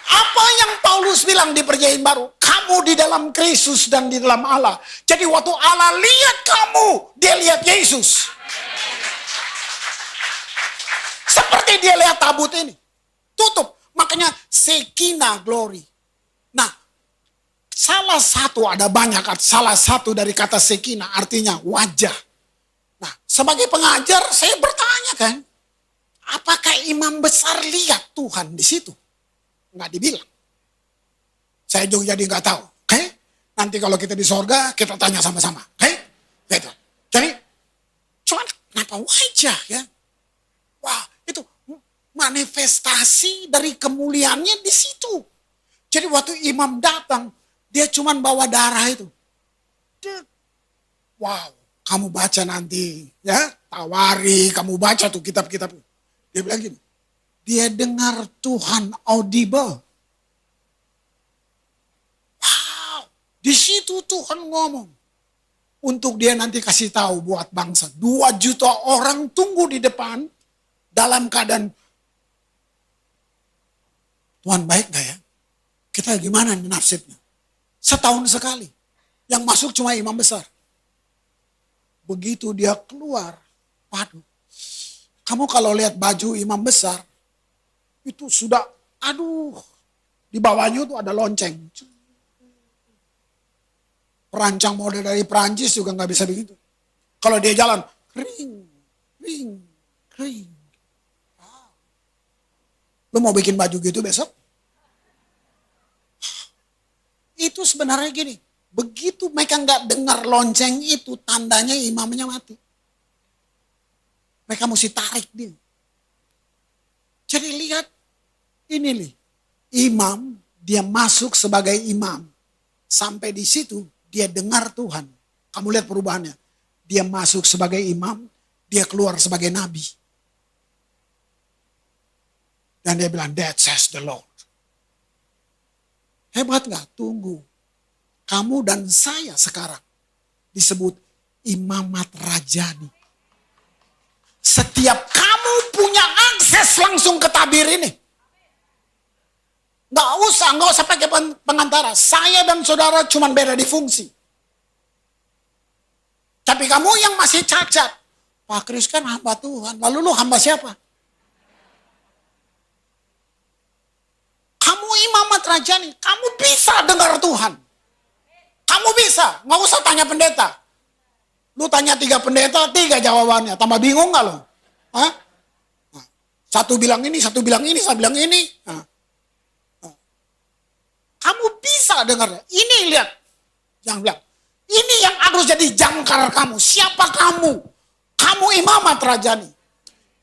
Apa yang Paulus bilang di Perjanjian Baru, kamu di dalam Kristus dan di dalam Allah. Jadi waktu Allah lihat kamu, dia lihat Yesus. Seperti dia lihat tabut ini. Tutup. Makanya Shekinah glory. Nah, salah satu, ada banyak, salah satu dari kata Shekinah artinya wajah. Nah, sebagai pengajar saya bertanya kan, apakah imam besar lihat Tuhan di situ? Nggak dibilang. Saya juga jadi nggak tahu. Oke? Nanti kalau kita di sorga, kita tanya sama-sama. Oke? Gitu. Jadi, cuman kenapa wajah ya? Wah, itu manifestasi dari kemuliaannya di situ. Jadi waktu imam datang, dia cuman bawa darah itu. Wow, kamu baca nanti ya, Tawari, kamu baca tuh kitab-kitab. Dia bilang gini, dia dengar Tuhan audible. Wow, di situ Tuhan ngomong. Untuk dia nanti kasih tahu buat bangsa. 2 juta orang tunggu di depan dalam keadaan, Tuhan baik gak ya? Kita gimana nih nasibnya? Setahun sekali. Yang masuk cuma imam besar. Begitu dia keluar, waduh. Kamu kalau lihat baju imam besar, itu sudah, aduh. Di bawahnya tuh ada lonceng. Perancang model dari Perancis juga gak bisa begitu. Kalau dia jalan, kering, kering, kering. Lu mau bikin baju gitu besok? Itu sebenarnya gini, begitu mereka nggak dengar lonceng itu, tandanya imamnya mati. Mereka mesti tarik dia. Jadi lihat, ini nih, imam, dia masuk sebagai imam. Sampai di situ, dia dengar Tuhan. Kamu lihat perubahannya. Dia masuk sebagai imam, dia keluar sebagai nabi. Dan dia bilang, that says the Lord. Hebat gak? Tunggu. Kamu dan saya sekarang disebut imamat rajani. Setiap kamu punya akses langsung ke tabir ini. Gak usah pakai pengantara. Saya dan saudara cuma beda di fungsi. Tapi kamu yang masih cacat. Pak Kris kan hamba Tuhan. Lalu lu hamba siapa? Kamu imamat rajani, kamu bisa dengar Tuhan. Kamu bisa, nggak usah tanya pendeta. Lu tanya 3 pendeta, 3 jawabannya. Tambah bingung nggak lo? Hah? Satu bilang ini, satu bilang ini, satu bilang ini. Kamu bisa dengar. Ini lihat, yang bilang, ini yang harus jadi jangkar kamu. Siapa kamu? Kamu imamat rajani.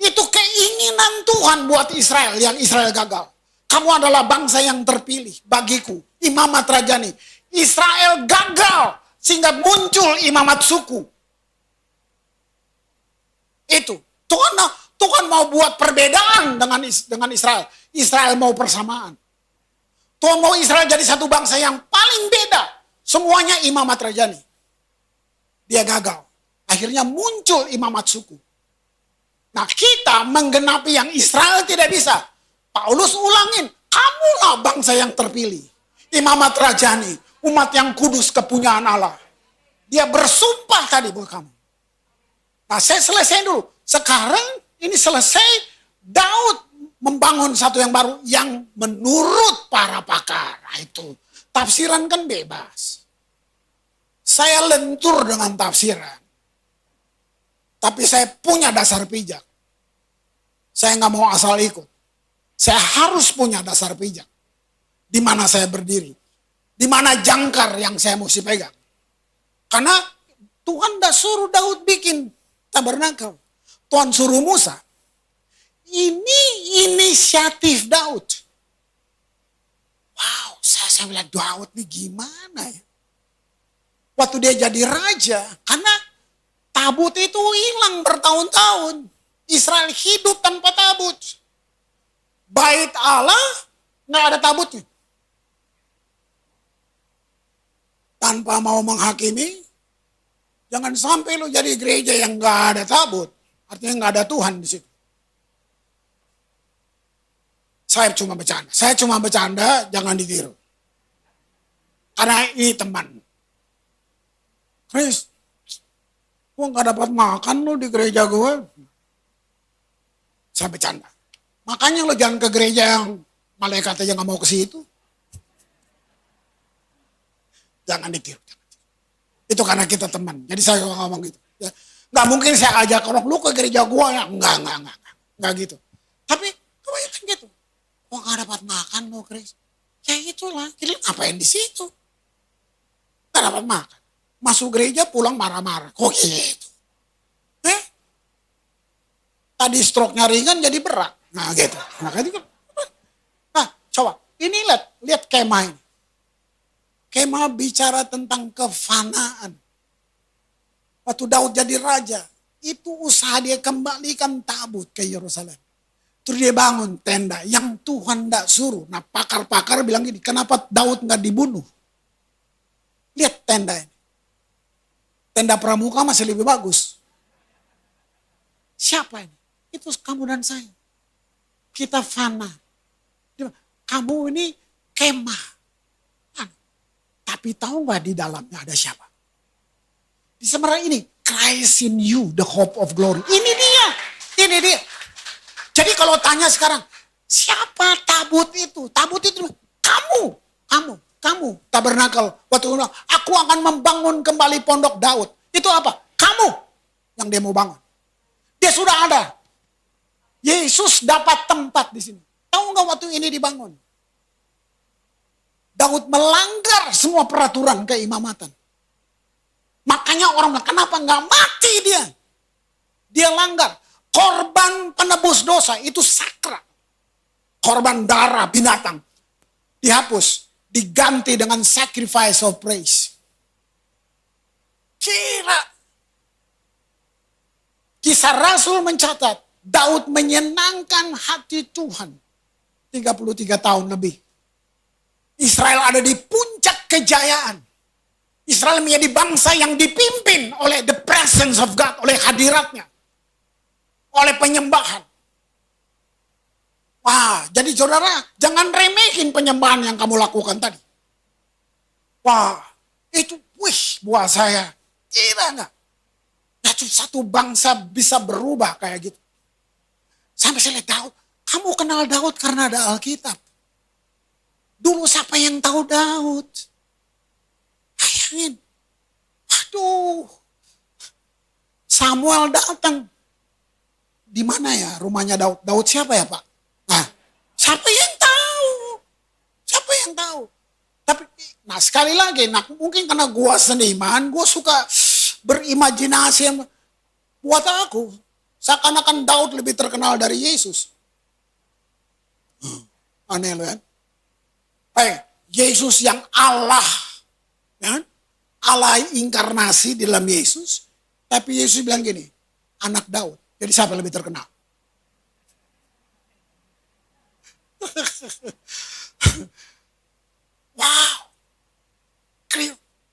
Itu keinginan Tuhan buat Israel, yang Israel gagal. Kamu adalah bangsa yang terpilih bagiku. Imamat rajani. Israel gagal sehingga muncul imamat suku. Itu. Tuhan mau buat perbedaan dengan Israel. Israel mau persamaan. Tuhan mau Israel jadi satu bangsa yang paling beda. Semuanya imamat rajani. Dia gagal. Akhirnya muncul imamat suku. Nah, kita menggenapi yang Israel tidak bisa. Paulus ulangin, kamulah bangsa yang terpilih. Imamat rajani, umat yang kudus kepunyaan Allah. Dia bersumpah tadi buat kamu. Nah, saya selesai dulu. Sekarang ini selesai, Daud membangun satu yang baru yang menurut para pakar. Nah, itu tafsiran kan bebas. Saya lentur dengan tafsiran. Tapi saya punya dasar pijak. Saya nggak mau asal ikut. Saya harus punya dasar pijak. Di mana saya berdiri. Di mana jangkar yang saya mesti pegang. Karena Tuhan dah suruh Daud bikin tabernakel. Tuhan suruh Musa. Ini inisiatif Daud. Wow, saya bilang Daud nih gimana ya. Waktu dia jadi raja. Karena tabut itu hilang bertahun-tahun. Israel hidup tanpa tabut. Bait Allah nggak ada tabutnya. Tanpa mau menghakimi, jangan sampai lu jadi gereja yang nggak ada tabut. Artinya nggak ada Tuhan di situ. Saya cuma bercanda, jangan ditiru. Karena ini teman. Chris, gue gak dapat makan lo di gereja gue. Saya bercanda. Makanya lo jangan ke gereja yang malaikat aja gak mau ke situ. Jangan ditiru. Itu karena kita teman. Jadi saya ngomong gitu. Ya, gak mungkin saya ajak orang lu ke gereja gue ya. Enggak gitu. Tapi kebanyakan gitu. Kok gak dapat makan lo Chris? Ya itulah. Jadi ngapain di situ? Gak dapat makan. Masuk gereja pulang marah-marah. Kok gitu? Tadi stroke-nya ringan jadi berat. Nah gitu. Nah coba. Ini lihat kemah ini. Kemah bicara tentang kefanaan. Waktu Daud jadi raja. Itu usaha dia kembalikan tabut ke Yerusalem. Terus dia bangun tenda yang Tuhan tidak suruh. Nah pakar-pakar bilang gini, kenapa Daud nggak dibunuh? Lihat tenda ini. Tenda pramuka masih lebih bagus. Siapa ini? Itu kamu dan saya. Kita fana. Kamu ini kemah. Tapi tahu nggak di dalamnya ada siapa? Di sebenarnya ini, Christ in you, the hope of glory. Ini dia. Jadi kalau tanya sekarang, siapa tabut itu? Tabut itu kamu. Tabernakel. Waktu bilang, aku akan membangun kembali pondok Daud. Itu apa? Kamu yang dia mau bangun. Dia sudah ada. Yesus dapat tempat di sini. Tahu nggak waktu ini dibangun? Daud melanggar semua peraturan keimamatan. Makanya orang bilang, kenapa nggak mati dia? Dia langgar. Korban penebus dosa itu sakral. Korban darah binatang dihapus, diganti dengan sacrifice of praise. Kisah Rasul mencatat, Daud menyenangkan hati Tuhan 33 tahun lebih. Israel ada di puncak kejayaan. Israel menjadi bangsa yang dipimpin oleh the presence of God, oleh hadiratnya, oleh penyembahan. Wah, jadi saudara, jangan remehin penyembahan yang kamu lakukan tadi. Wah, itu buat saya. Kira enggak? Satu bangsa bisa berubah kayak gitu. Sampai saya lihat Daud, kamu kenal Daud karena ada Alkitab. Dulu siapa yang tahu Daud? Bayangin. Aduh. Samuel datang. Di mana ya rumahnya Daud? Daud siapa ya Pak? Nah, siapa yang tahu? Tapi, nah sekali lagi, mungkin karena gua seniman, gua suka berimajinasi. Buat aku, seakan-akan Daud lebih terkenal dari Yesus. Aneh loh ya. Yesus yang Allah. Ya? Allah inkarnasi di dalam Yesus. Tapi Yesus bilang gini, anak Daud. Jadi siapa yang lebih terkenal? Wow.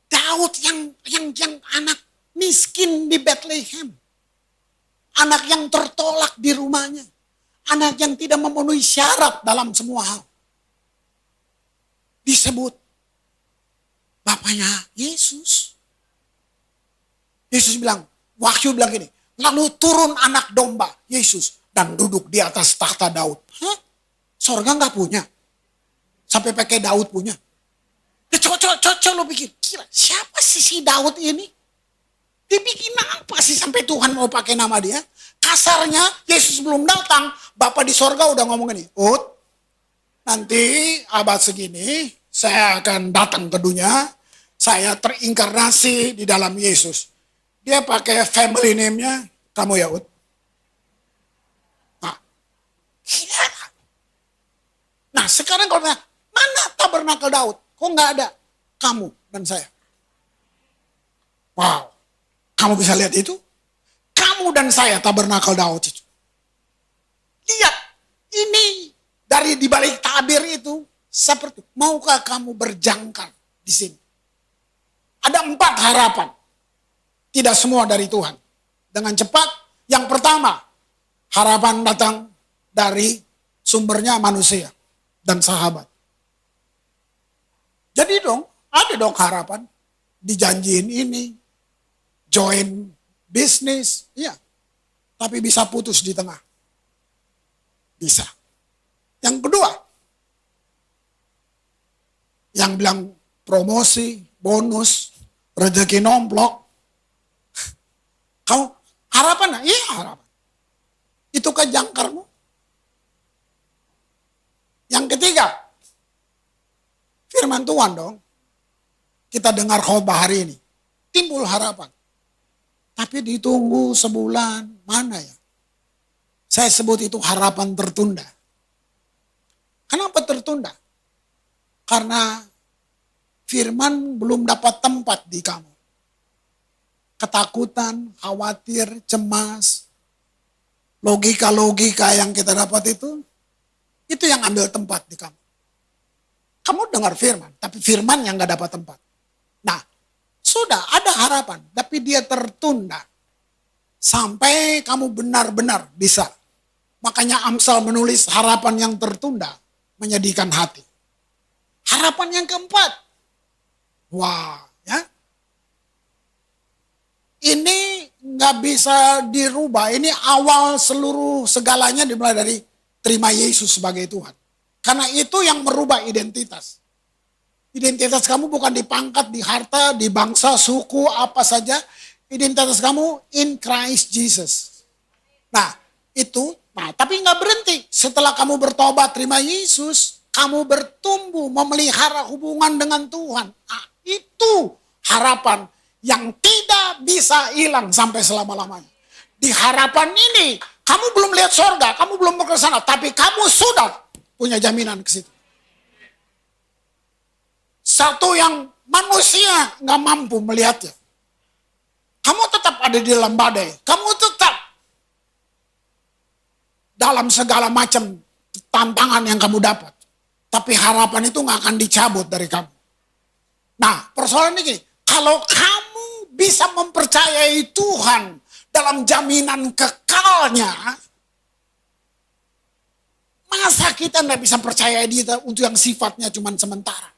Daud yang anak miskin di Bethlehem. Anak yang tertolak di rumahnya. Anak yang tidak memenuhi syarat dalam semua hal. Disebut bapaknya Yesus. Yesus bilang, Wahyu bilang gini, lalu turun anak domba Yesus dan duduk di atas tahta Daud. Hah? Sorga nggak punya? Sampai pakai Daud punya? Coba lo pikir, kira siapa sih si Daud ini? Dibikin apa sih sampai Tuhan mau pakai nama dia? Kasarnya Yesus belum datang, Bapa di sorga udah ngomong gini, nanti abad segini saya akan datang ke dunia, saya terinkarnasi di dalam Yesus. Dia pakai family name-nya, kamu ya Ut. Nah sekarang kalau mana tabernakel Daud? Kok nggak ada? Kamu dan saya. Wow, kamu bisa lihat itu? Kamu dan saya tabernakel Daud itu. Lihat, ini dari dibalik tabir itu seperti, maukah kamu berjangkar di sini? Ada 4 harapan. Tidak semua dari Tuhan. Dengan cepat, yang pertama, harapan datang dari Sumbernya manusia dan sahabat. Jadi ada dong harapan. Dijanjiin ini, join bisnis, iya. Tapi bisa putus di tengah. Bisa. Yang kedua, yang bilang promosi, bonus, rezeki nomplok. Kau harapan? Iya harapan. Itu kan jangkarmu. Yang ketiga, firman Tuhan dong. Kita dengar khotbah hari ini. Timbul harapan. Tapi ditunggu sebulan, mana ya? Saya sebut itu harapan tertunda. Kenapa tertunda? Karena firman belum dapat tempat di kamu. Ketakutan, khawatir, cemas, logika-logika yang kita dapat itu yang ambil tempat di kamu. Kamu dengar firman, tapi firman yang gak dapat tempat. Nah, sudah ada harapan, tapi dia tertunda. Sampai kamu benar-benar bisa. Makanya Amsal menulis harapan yang tertunda menyedihkan hati. Harapan yang keempat. Wah, ya. Ini nggak bisa dirubah. Ini awal seluruh segalanya dimulai dari terima Yesus sebagai Tuhan. Karena itu yang merubah identitas. Identitas kamu bukan di pangkat, di harta, di bangsa, suku, apa saja. Identitas kamu in Christ Jesus. Nah, tapi nggak berhenti. Setelah kamu bertobat, terima Yesus, kamu bertumbuh, memelihara hubungan dengan Tuhan. Nah, itu harapan yang tidak bisa hilang sampai selama-lamanya. Di harapan ini, kamu belum lihat sorga, kamu belum ke sana, tapi kamu sudah punya jaminan ke situ. Satu yang manusia nggak mampu melihatnya. Kamu tetap ada di dalam badai, kamu tetap dalam segala macam tantangan yang kamu dapat. Tapi harapan itu nggak akan dicabut dari kamu. Nah, persoalan ini gini, kalau kamu bisa mempercayai Tuhan dalam jaminan kekalnya, masa kita nggak bisa percaya dia untuk yang sifatnya cuma sementara?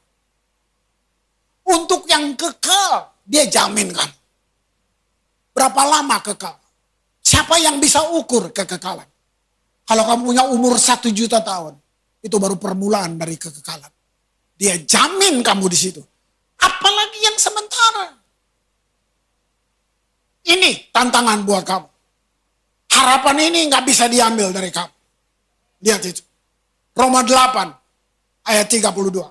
Untuk yang kekal, dia jamin kan. Berapa lama kekal? Siapa yang bisa ukur kekekalan? Kalau kamu punya umur 1 juta tahun, itu baru permulaan dari kekekalan. Dia jamin kamu di situ. Apalagi yang sementara. Ini tantangan buat kamu. Harapan ini nggak bisa diambil dari kamu. Lihat itu. Roma 8 ayat 32.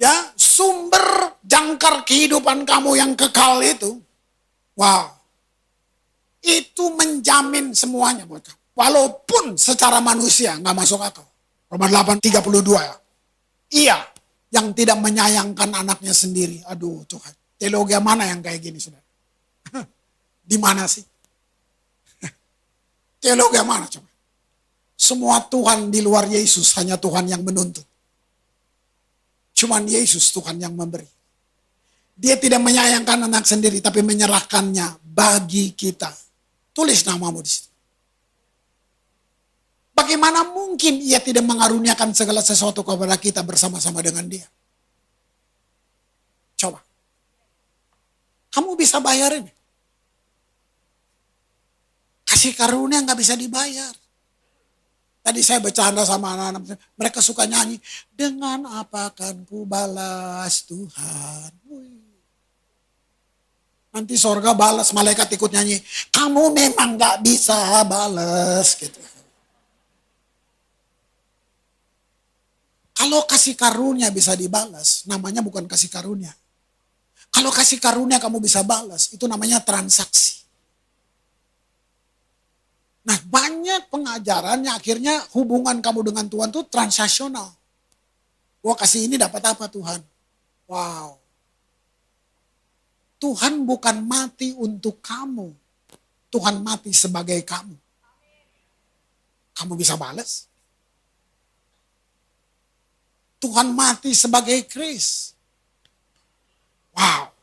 Ya, sumber jangkar kehidupan kamu yang kekal itu. Wow. Itu menjamin semuanya buat kamu. Walaupun secara manusia nggak masuk akal. Roma 8:32 ya. Ia yang tidak menyayangkan anaknya sendiri. Aduh Tuhan. Teologi mana yang kayak gini saudara? Di mana sih? Teologi mana coba? Semua Tuhan di luar Yesus hanya Tuhan yang menuntut. Cuman Yesus Tuhan yang memberi. Dia tidak menyayangkan anak sendiri tapi menyerahkannya bagi kita. Tulis namamu di situ. Bagaimana mungkin ia tidak mengaruniakan segala sesuatu kepada kita bersama-sama dengan dia? Coba. Kamu bisa bayarin. Kasih karunia nggak bisa dibayar. Tadi saya bercanda sama anak-anak, mereka suka nyanyi, dengan apa akan ku balas Tuhan. Nanti sorga balas, malaikat ikut nyanyi, kamu memang gak bisa balas. Gitu. Kalau kasih karunia bisa dibalas, namanya bukan kasih karunia. Kalau kasih karunia kamu bisa balas, itu namanya transaksi. Nah, banyak pengajarannya akhirnya hubungan kamu dengan Tuhan itu transaksional. Wah, kasih ini dapat apa Tuhan? Wow. Tuhan bukan mati untuk kamu. Tuhan mati sebagai kamu. Kamu bisa balas? Tuhan mati sebagai Kris. Wow.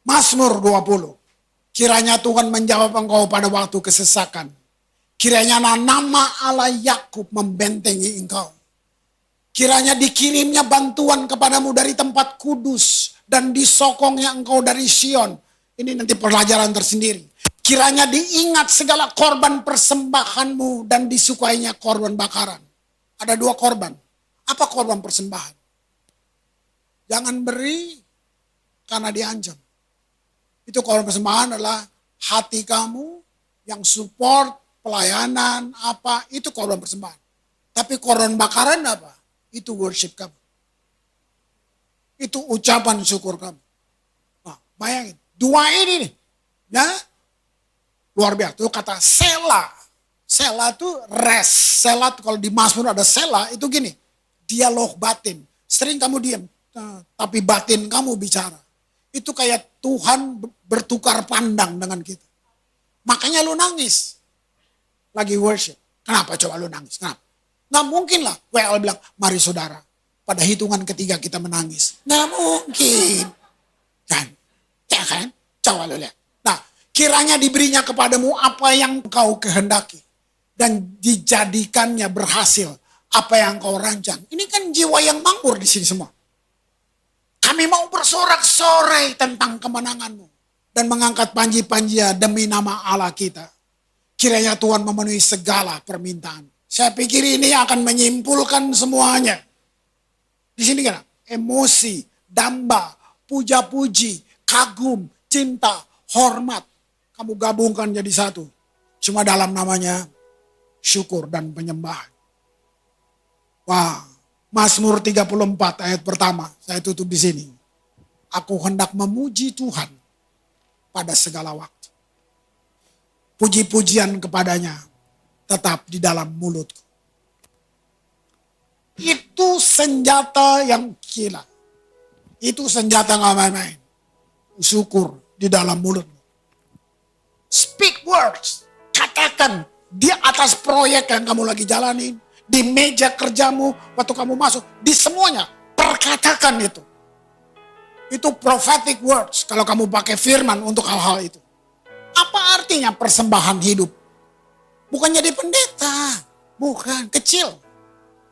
Mazmur 20. Kiranya Tuhan menjawab engkau pada waktu kesesakan. Kiranya nama Allah Yakub membentengi engkau. Kiranya dikirimnya bantuan kepadamu dari tempat kudus dan disokongnya engkau dari Sion. Ini nanti pelajaran tersendiri. Kiranya diingat segala korban persembahanmu dan disukainya korban bakaran. Ada 2 korban. Apa korban persembahan? Jangan beri karena diancam. Itu korban persembahan adalah hati kamu yang support, pelayanan, apa, itu korban persembahan. Tapi korban bakaran apa? Itu worship kamu. Itu ucapan syukur kamu. Nah, bayangin, 2 ini nih, ya, luar biasa. Itu kata sela. Sela itu rest. Sela kalau di Mazmur ada sela, itu gini, dialog batin. Sering kamu diam, tapi batin kamu bicara. Itu kayak Tuhan bertukar pandang dengan kita. Makanya lu nangis. Lagi worship. Kenapa coba lu nangis? Kenapa? Nggak mungkin lah. WL bilang, mari saudara. Pada hitungan ketiga kita menangis. Nggak mungkin. Kan? Ya kan? Coba lu lihat. Nah, kiranya diberinya kepadamu apa yang kau kehendaki. Dan dijadikannya berhasil. Apa yang kau rancang. Ini kan jiwa yang makmur di sini semua. Kami mau bersorak-sorai tentang kemenanganmu. Dan mengangkat panji-panji demi nama Allah kita. Kiranya Tuhan memenuhi segala permintaan. Saya pikir ini akan menyimpulkan semuanya. Di sini kan emosi, damba, puja-puji, kagum, cinta, hormat. Kamu gabungkan jadi satu. Cuma dalam namanya syukur dan penyembahan. Wah. Mazmur 34 ayat pertama, saya tutup di sini. Aku hendak memuji Tuhan pada segala waktu. Puji-pujian kepadanya tetap di dalam mulutku. Itu senjata yang gila. Itu senjata gak main-main. Syukur di dalam mulutmu. Speak words. Katakan di atas proyek yang kamu lagi jalanin. Di meja kerjamu, waktu kamu masuk, di semuanya, perkatakan itu. Itu prophetic words, kalau kamu pakai firman untuk hal-hal itu. Apa artinya persembahan hidup? Bukan jadi pendeta, bukan, kecil.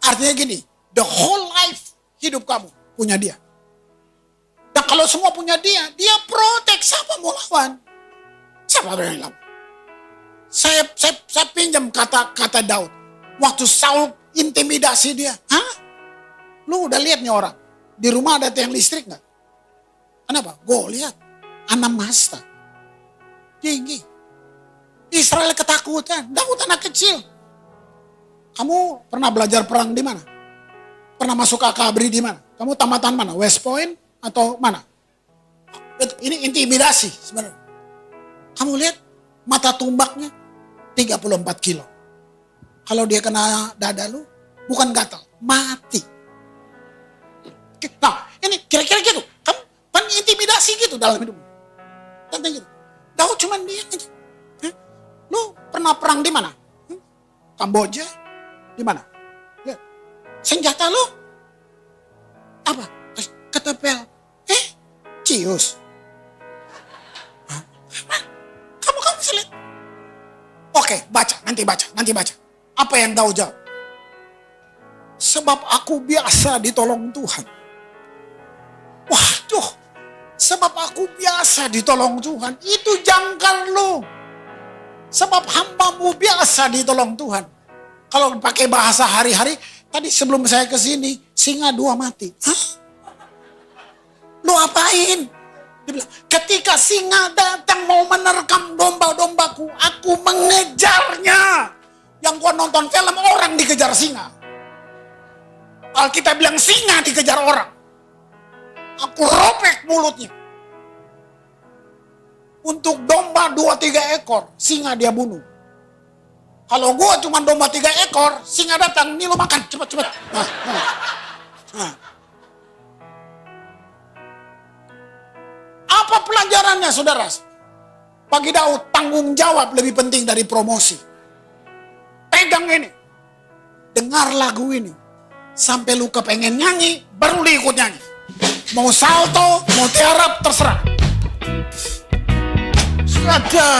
Artinya gini, the whole life hidup kamu punya dia. Dan kalau semua punya dia protek, siapa mau lawan? Siapa berani lawan? Saya pinjam kata Daud. Waktu Saul intimidasi dia. Hah? Lu udah lihat nih orang. Di rumah ada tiang listrik gak? Kenapa? Gue lihat. Anak masta. Tinggi. Israel ketakutan. Daud anak kecil. Kamu pernah belajar perang di mana? Pernah masuk akabri di mana? Kamu tamatan mana? West Point atau mana? Ini intimidasi sebenarnya. Kamu lihat mata tumbaknya 34 kilo. Kalau dia kena dada lu, bukan gatal, mati. Nah, ini kira-kira gitu. Kamu kan intimidasi gitu dalam hidupmu. Tentang gitu. Daud cuma dia aja. Lu pernah perang di mana? Kamboja? Di mana? Lihat. Senjata lu? Apa? Ketepel. Cius. Kamu bisa lihat. Oke, baca, nanti baca. Apa yang Daud jawab? Sebab aku biasa ditolong Tuhan. Waduh, sebab aku biasa ditolong Tuhan. Itu jangkar lu. Sebab hambamu biasa ditolong Tuhan. Kalau pakai bahasa hari-hari, tadi sebelum saya ke sini, singa 2 mati. Hah? Lu apain? Dia bilang, ketika singa datang mau menerkam domba-dombaku, aku mengejarnya. Yang gua nonton film orang dikejar singa. Alkitab bilang singa dikejar orang. Aku robek mulutnya. Untuk domba 2-3 ekor, singa dia bunuh. Kalau gua cuma domba 3 ekor, singa datang, nih lo makan, cepet. Nah. Apa pelajarannya saudara? Bagi Daud, tanggung jawab lebih penting dari promosi. Pegang ini. Dengar lagu ini. Sampai lu kepengen nyanyi, baru lu ikut nyanyi. Mau salto, mau tiarap, terserah. ada.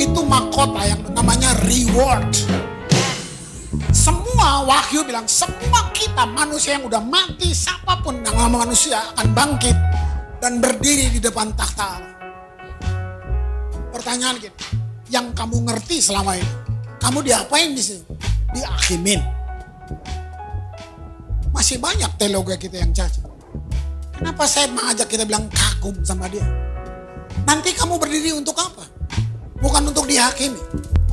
Itu mahkota yang namanya reward. Semua Wahyu bilang, semua kita manusia yang udah mati, siapapun yang nama manusia akan bangkit dan berdiri di depan takhta Allah. Pertanyaan gini, yang kamu ngerti selama ini, kamu diapain di sini? Dihakimin. Masih banyak teologi kita yang cacat. Kenapa saya mengajak kita bilang kagum sama dia? Nanti kamu berdiri untuk apa? Bukan untuk dihakimi.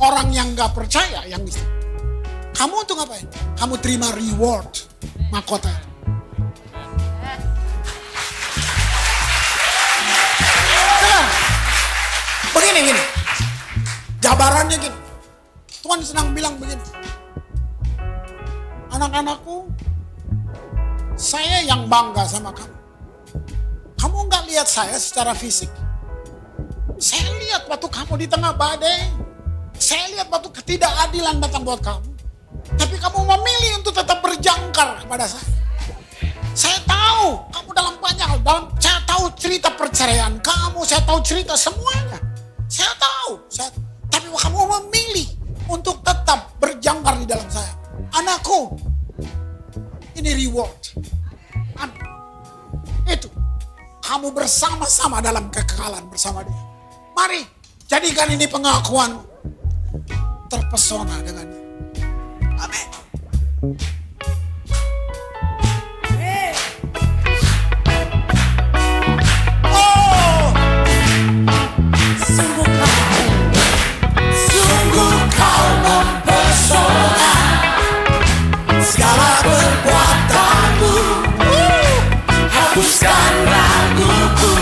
Orang yang gak percaya yang bisa. Kamu untuk apa? Kamu terima reward mahkota. Nah, begini. Jabarannya gini. Tuhan sedang bilang begini. Anak-anakku, saya yang bangga sama kamu. Kamu gak lihat saya secara fisik. Saya lihat waktu kamu di tengah badai. Saya lihat waktu ketidakadilan datang buat kamu. Tapi kamu memilih untuk tetap berjangkar kepada saya. Saya tahu kamu dalam banyak hal. Saya tahu cerita perceraian kamu. Saya tahu cerita semuanya. Saya tahu. Tapi kamu memilih untuk tetap berjangkar di dalam saya. Anakku, ini reward. Itu. Kamu bersama-sama dalam kekekalan bersama dia. Mari, jadikan ini pengakuan. Terpesona dengan dia. Amin. Oh, sungguh kau mempesona. Segala perbuatanmu, hapuskan raguku.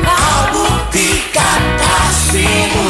Kau buktikan kasihmu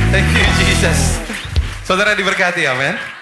Thank you, Jesus. Saudara diberkati, amin.